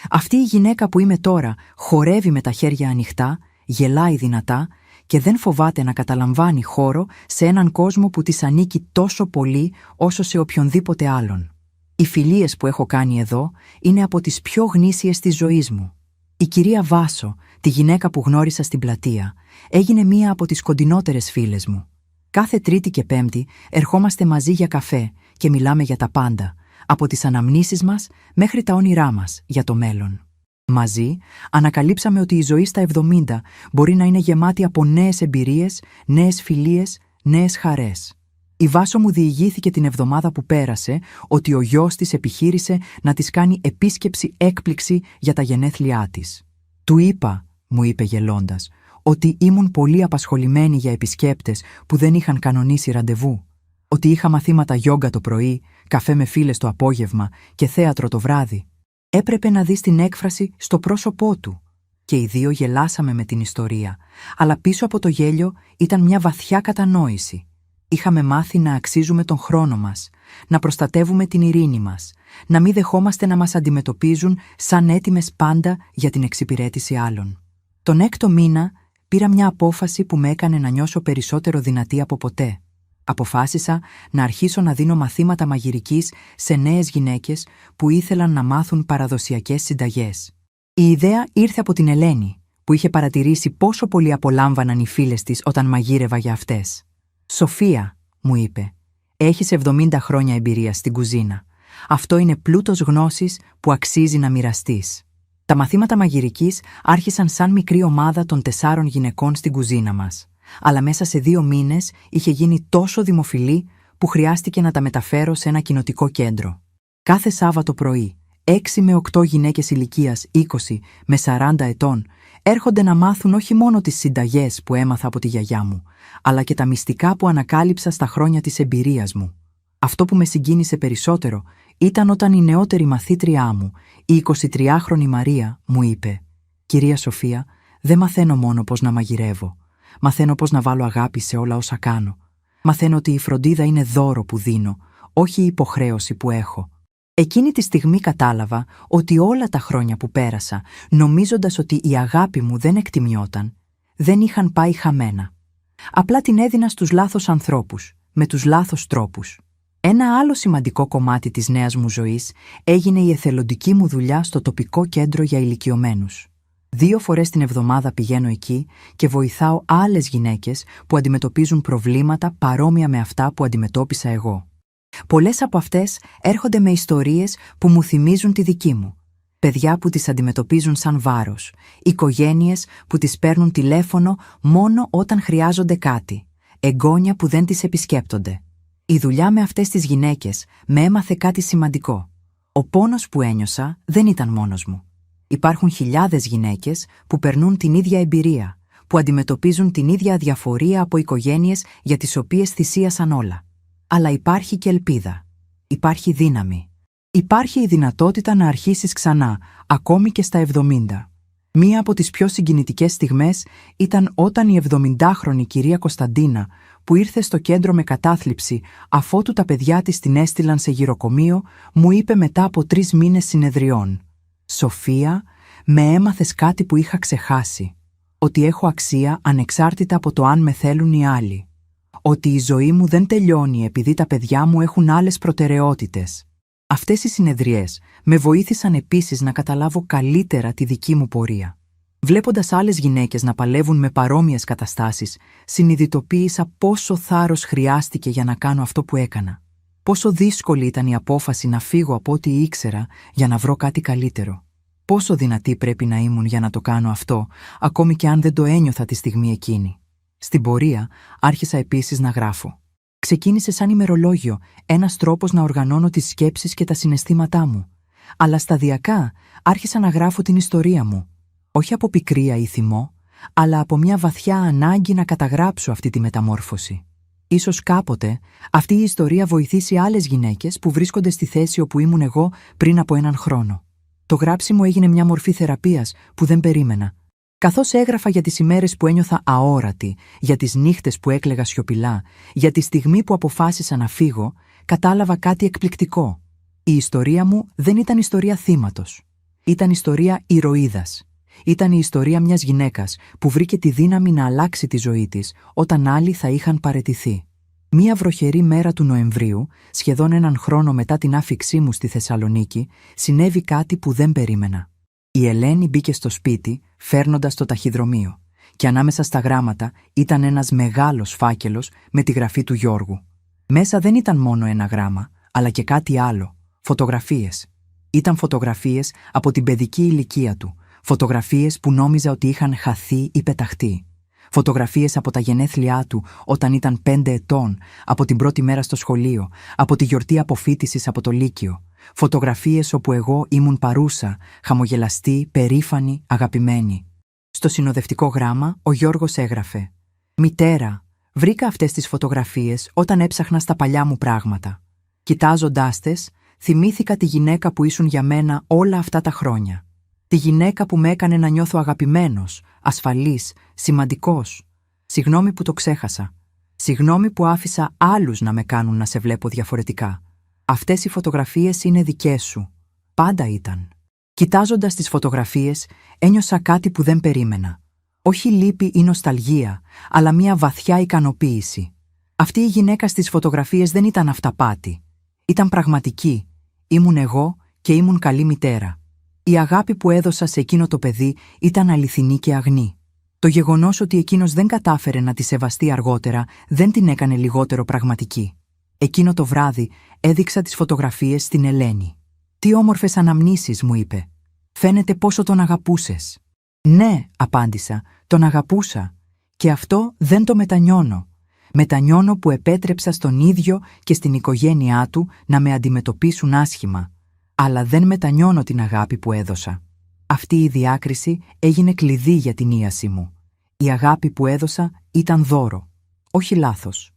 Αυτή η γυναίκα που είμαι τώρα χορεύει με τα χέρια ανοιχτά, γελάει δυνατά και δεν φοβάται να καταλαμβάνει χώρο σε έναν κόσμο που της ανήκει τόσο πολύ όσο σε οποιονδήποτε άλλον. Οι φιλίες που έχω κάνει εδώ είναι από τις πιο γνήσιες της ζωής μου. Η κυρία Βάσο, τη γυναίκα που γνώρισα στην πλατεία, έγινε μία από τις κοντινότερες φίλες μου. Κάθε Τρίτη και Πέμπτη ερχόμαστε μαζί για καφέ και μιλάμε για τα πάντα, από τις αναμνήσεις μας μέχρι τα όνειρά μας για το μέλλον. Μαζί ανακαλύψαμε ότι η ζωή στα 70 μπορεί να είναι γεμάτη από νέες εμπειρίες, νέες φιλίες, νέες χαρές. Η Βάσο μου διηγήθηκε την εβδομάδα που πέρασε ότι ο γιος της επιχείρησε να της κάνει επίσκεψη έκπληξη για τα γενέθλιά της. «Του είπα», μου είπε γελώντας, «ότι ήμουν πολύ απασχολημένη για επισκέπτες που δεν είχαν κανονίσει ραντεβού. Ότι είχα μαθήματα γιόγκα το πρωί, καφέ με φίλες το απόγευμα και θέατρο το βράδυ. Έπρεπε να δεις την έκφραση στο πρόσωπό του». Και οι δύο γελάσαμε με την ιστορία, αλλά πίσω από το γέλιο ήταν μια βαθιά κατανόηση. Είχαμε μάθει να αξίζουμε τον χρόνο μας, να προστατεύουμε την ειρήνη μας, να μην δεχόμαστε να μας αντιμετωπίζουν σαν έτοιμες πάντα για την εξυπηρέτηση άλλων. Τον 6ο μήνα πήρα μια απόφαση που με έκανε να νιώσω περισσότερο δυνατή από ποτέ. Αποφάσισα να αρχίσω να δίνω μαθήματα μαγειρικής σε νέες γυναίκες που ήθελαν να μάθουν παραδοσιακές συνταγές. Η ιδέα ήρθε από την Ελένη, που είχε παρατηρήσει πόσο πολύ απολάμβαναν οι φίλες της όταν μαγείρευα για αυτές. «Σοφία», μου είπε, «έχεις 70 χρόνια εμπειρία στην κουζίνα. Αυτό είναι πλούτος γνώσης που αξίζει να μοιραστείς». Τα μαθήματα μαγειρικής άρχισαν σαν μικρή ομάδα των 4 γυναικών στην κουζίνα μας. Αλλά μέσα σε 2 μήνες είχε γίνει τόσο δημοφιλή που χρειάστηκε να τα μεταφέρω σε ένα κοινοτικό κέντρο. Κάθε Σάββατο πρωί, 6 με 8 γυναίκες ηλικίας 20 με 40 ετών έρχονται να μάθουν όχι μόνο τις συνταγές που έμαθα από τη γιαγιά μου, αλλά και τα μυστικά που ανακάλυψα στα χρόνια της εμπειρίας μου. Αυτό που με συγκίνησε περισσότερο ήταν όταν η νεότερη μαθήτριά μου, η 23χρονη Μαρία, μου είπε «Κυρία Σοφία, δεν μαθαίνω μόνο πώς να μαγειρεύω. Μαθαίνω πώς να βάλω αγάπη σε όλα όσα κάνω. Μαθαίνω ότι η φροντίδα είναι δώρο που δίνω, όχι η υποχρέωση που έχω». Εκείνη τη στιγμή κατάλαβα ότι όλα τα χρόνια που πέρασα, νομίζοντας ότι η αγάπη μου δεν εκτιμιόταν, δεν είχαν πάει χαμένα. Απλά την έδινα στους λάθος ανθρώπους, με τους λάθος τρόπους. Ένα άλλο σημαντικό κομμάτι της νέας μου ζωής έγινε η εθελοντική μου δουλειά στο τοπικό κέντρο για ηλικιωμένους. 2 φορές την εβδομάδα πηγαίνω εκεί και βοηθάω άλλες γυναίκες που αντιμετωπίζουν προβλήματα παρόμοια με αυτά που αντιμετώπισα εγώ. Πολλές από αυτές έρχονται με ιστορίες που μου θυμίζουν τη δική μου. Παιδιά που τις αντιμετωπίζουν σαν βάρος, οικογένειες που τις παίρνουν τηλέφωνο μόνο όταν χρειάζονται κάτι, εγγόνια που δεν τις επισκέπτονται. Η δουλειά με αυτές τις γυναίκες με έμαθε κάτι σημαντικό. Ο πόνος που ένιωσα δεν ήταν μόνος μου. Υπάρχουν χιλιάδες γυναίκες που περνούν την ίδια εμπειρία, που αντιμετωπίζουν την ίδια αδιαφορία από οικογένειες για τις οποίες θυσίασαν όλα. Αλλά υπάρχει και ελπίδα. Υπάρχει δύναμη. Υπάρχει η δυνατότητα να αρχίσεις ξανά, ακόμη και στα 70. Μία από τις πιο συγκινητικές στιγμές ήταν όταν η 70χρονη κυρία Κωνσταντίνα, που ήρθε στο κέντρο με κατάθλιψη αφότου τα παιδιά της την έστειλαν σε γυροκομείο, μου είπε μετά από 3 μήνες συνεδριών «Σοφία, με έμαθες κάτι που είχα ξεχάσει. Ότι έχω αξία ανεξάρτητα από το αν με θέλουν οι άλλοι. Ότι η ζωή μου δεν τελειώνει επειδή τα παιδιά μου έχουν άλλες προτεραιότητες». Αυτές οι συνεδριές με βοήθησαν επίσης να καταλάβω καλύτερα τη δική μου πορεία. Βλέποντας άλλες γυναίκες να παλεύουν με παρόμοιες καταστάσεις, συνειδητοποίησα πόσο θάρρος χρειάστηκε για να κάνω αυτό που έκανα. Πόσο δύσκολη ήταν η απόφαση να φύγω από ό,τι ήξερα για να βρω κάτι καλύτερο. Πόσο δυνατή πρέπει να ήμουν για να το κάνω αυτό, ακόμη και αν δεν το ένιωθα τη στιγμή εκείνη. Στην πορεία άρχισα επίσης να γράφω. Ξεκίνησε σαν ημερολόγιο, ένας τρόπος να οργανώνω τις σκέψεις και τα συναισθήματά μου. Αλλά σταδιακά άρχισα να γράφω την ιστορία μου. Όχι από πικρία ή θυμό, αλλά από μια βαθιά ανάγκη να καταγράψω αυτή τη μεταμόρφωση. Ίσως κάποτε αυτή η ιστορία βοηθήσει άλλες γυναίκες που βρίσκονται στη θέση όπου ήμουν εγώ πριν από 1 χρόνο. Το γράψιμο έγινε μια μορφή θεραπείας που δεν περίμενα. Καθώς έγραφα για τις ημέρες που ένιωθα αόρατη, για τις νύχτες που έκλαιγα σιωπηλά, για τη στιγμή που αποφάσισα να φύγω, κατάλαβα κάτι εκπληκτικό. Η ιστορία μου δεν ήταν ιστορία θύματος. Ήταν ιστορία ηρωίδας. Ήταν η ιστορία μιας γυναίκας που βρήκε τη δύναμη να αλλάξει τη ζωή της όταν άλλοι θα είχαν παραιτηθεί. Μία βροχερή μέρα του Νοεμβρίου, σχεδόν 1 χρόνο μετά την άφιξή μου στη Θεσσαλονίκη, συνέβη κάτι που δεν περίμενα. Η Ελένη μπήκε στο σπίτι, φέρνοντας το ταχυδρομείο, και ανάμεσα στα γράμματα ήταν ένας μεγάλος φάκελος με τη γραφή του Γιώργου. Μέσα δεν ήταν μόνο 1 γράμμα, αλλά και κάτι άλλο, φωτογραφίες. Ήταν φωτογραφίες από την παιδική ηλικία του, φωτογραφίες που νόμιζα ότι είχαν χαθεί ή πεταχτεί. Φωτογραφίες από τα γενέθλιά του όταν ήταν 5 ετών, από την πρώτη μέρα στο σχολείο, από τη γιορτή αποφοίτησης από το Λύκειο. Φωτογραφίες όπου εγώ ήμουν παρούσα, χαμογελαστή, περήφανη, αγαπημένη. Στο συνοδευτικό γράμμα ο Γιώργος έγραφε «Μητέρα, βρήκα αυτές τις φωτογραφίες όταν έψαχνα στα παλιά μου πράγματα. Κοιτάζοντάς τες, θυμήθηκα τη γυναίκα που ήσουν για μένα όλα αυτά τα χρόνια. Τη γυναίκα που με έκανε να νιώθω αγαπημένος, ασφαλής, σημαντικός. Συγγνώμη που το ξέχασα. Συγγνώμη που άφησα άλλους να με κάνουν να σε βλέπω διαφορετικά. Αυτές οι φωτογραφίες είναι δικές σου. Πάντα ήταν». Κοιτάζοντας τις φωτογραφίες, ένιωσα κάτι που δεν περίμενα. Όχι λύπη ή νοσταλγία, αλλά μια βαθιά ικανοποίηση. Αυτή η γυναίκα στις φωτογραφίες δεν ήταν αυταπάτη. Ήταν πραγματική. Ήμουν εγώ και ήμουν καλή μητέρα. Η αγάπη που έδωσα σε εκείνο το παιδί ήταν αληθινή και αγνή. Το γεγονός ότι εκείνος δεν κατάφερε να τη σεβαστεί αργότερα δεν την έκανε λιγότερο πραγματική. Εκείνο το βράδυ έδειξα τις φωτογραφίες στην Ελένη. «Τι όμορφες αναμνήσεις», μου είπε. Φαίνεται πόσο τον αγαπούσες». «Ναι», απάντησα, «τον αγαπούσα. Και αυτό δεν το μετανιώνω. Μετανιώνω που επέτρεψα στον ίδιο και στην οικογένειά του να με αντιμετωπίσουν άσχημα. Αλλά δεν μετανιώνω την αγάπη που έδωσα. Αυτή η διάκριση έγινε κλειδί για την ίαση μου. Η αγάπη που έδωσα ήταν δώρο, όχι λάθος.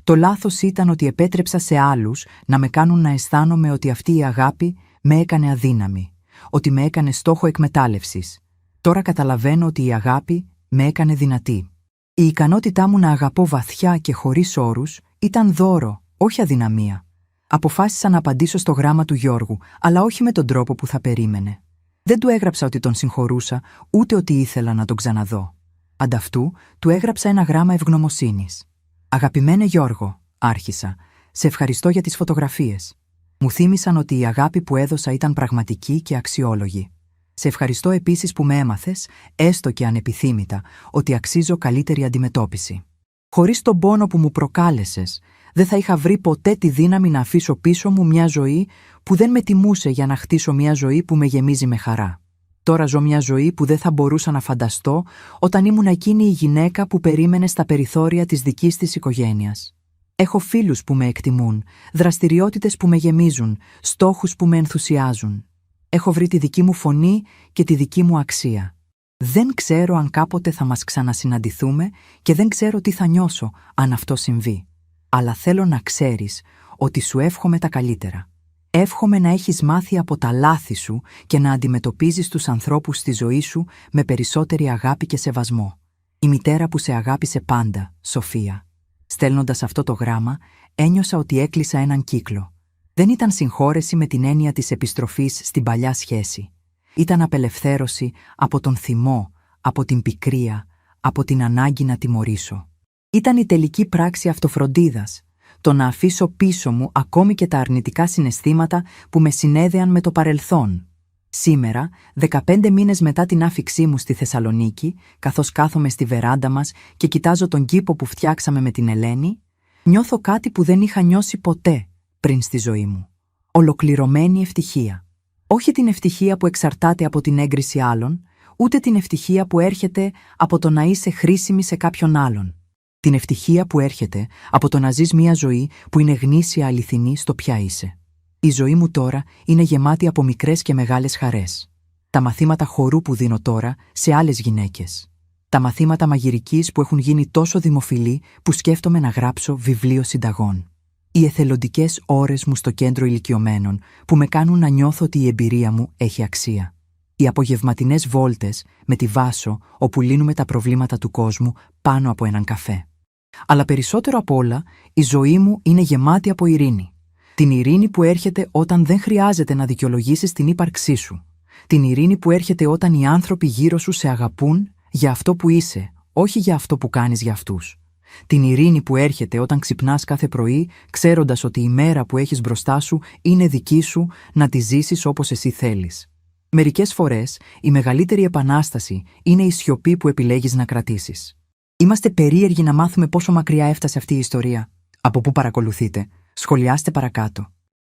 Το λάθος ήταν ότι επέτρεψα σε άλλους να με κάνουν να αισθάνομαι ότι αυτή η αγάπη με έκανε αδύναμη, ότι με έκανε στόχο εκμετάλλευσης. Τώρα καταλαβαίνω ότι η αγάπη με έκανε δυνατή. Η ικανότητά μου να αγαπώ βαθιά και χωρίς όρους ήταν δώρο, όχι αδυναμία. Αποφάσισα να απαντήσω στο γράμμα του Γιώργου, αλλά όχι με τον τρόπο που θα περίμενε. Δεν του έγραψα ότι τον συγχωρούσα, ούτε ότι ήθελα να τον ξαναδώ. Ανταυτού, του έγραψα ένα γράμμα ευγνωμοσύνης. «Αγαπημένε Γιώργο», άρχισα, «σε ευχαριστώ για τις φωτογραφίες. Μου θύμισαν ότι η αγάπη που έδωσα ήταν πραγματική και αξιόλογη. Σε ευχαριστώ επίσης που με έμαθες, έστω και ανεπιθύμητα, ότι αξίζω καλύτερη αντιμετώπιση. Χωρίς τον πόνο που μου προκάλεσες, δεν θα είχα βρει ποτέ τη δύναμη να αφήσω πίσω μου μια ζωή που δεν με τιμούσε για να χτίσω μια ζωή που με γεμίζει με χαρά. Τώρα ζω μια ζωή που δεν θα μπορούσα να φανταστώ όταν ήμουν εκείνη η γυναίκα που περίμενε στα περιθώρια της δικής της οικογένειας. Έχω φίλους που με εκτιμούν, δραστηριότητες που με γεμίζουν, στόχους που με ενθουσιάζουν. Έχω βρει τη δική μου φωνή και τη δική μου αξία. Δεν ξέρω αν κάποτε θα μας ξανασυναντηθούμε και δεν ξέρω τι θα νιώσω αν αυτό συμβεί. Αλλά θέλω να ξέρεις ότι σου εύχομαι τα καλύτερα. Εύχομαι να έχεις μάθει από τα λάθη σου και να αντιμετωπίζεις τους ανθρώπους στη ζωή σου με περισσότερη αγάπη και σεβασμό. Η μητέρα που σε αγάπησε πάντα, Σοφία». Στέλνοντας αυτό το γράμμα, ένιωσα ότι έκλεισα έναν κύκλο. Δεν ήταν συγχώρεση με την έννοια της επιστροφής στην παλιά σχέση. Ήταν απελευθέρωση από τον θυμό, από την πικρία, από την ανάγκη να τιμωρήσω. Ήταν η τελική πράξη αυτοφροντίδας, το να αφήσω πίσω μου ακόμη και τα αρνητικά συναισθήματα που με συνέδεαν με το παρελθόν. Σήμερα, 15 μήνες μετά την άφιξή μου στη Θεσσαλονίκη, καθώς κάθομαι στη βεράντα μας και κοιτάζω τον κήπο που φτιάξαμε με την Ελένη, νιώθω κάτι που δεν είχα νιώσει ποτέ πριν στη ζωή μου. Ολοκληρωμένη ευτυχία. Όχι την ευτυχία που εξαρτάται από την έγκριση άλλων, ούτε την ευτυχία που έρχεται από το να είσαι χρήσιμη σε κάποιον άλλον. Την ευτυχία που έρχεται από το να ζεις μια ζωή που είναι γνήσια αληθινή στο ποια είσαι. Η ζωή μου τώρα είναι γεμάτη από μικρές και μεγάλες χαρές. Τα μαθήματα χορού που δίνω τώρα σε άλλες γυναίκες. Τα μαθήματα μαγειρικής που έχουν γίνει τόσο δημοφιλή που σκέφτομαι να γράψω βιβλίο συνταγών. Οι εθελοντικές ώρες μου στο κέντρο ηλικιωμένων που με κάνουν να νιώθω ότι η εμπειρία μου έχει αξία. Οι απογευματινές βόλτες με τη Βάσο όπου λύνουμε τα προβλήματα του κόσμου πάνω από έναν καφέ. Αλλά περισσότερο απ' όλα, η ζωή μου είναι γεμάτη από ειρήνη. Την ειρήνη που έρχεται όταν δεν χρειάζεται να δικαιολογήσεις την ύπαρξή σου. Την ειρήνη που έρχεται όταν οι άνθρωποι γύρω σου σε αγαπούν για αυτό που είσαι, όχι για αυτό που κάνεις για αυτούς. Την ειρήνη που έρχεται όταν ξυπνάς κάθε πρωί, ξέροντας ότι η μέρα που έχεις μπροστά σου είναι δική σου να τη ζήσεις όπως εσύ θέλεις. Μερικές φορές, η μεγαλύτερη επανάσταση είναι η σιωπή που επιλέγεις να κρατήσεις. Είμαστε περίεργοι να μάθουμε πόσο μακριά έφτασε αυτή η ιστορία. Από πού παρακολουθείτε? Σχολιάστε παρακάτω.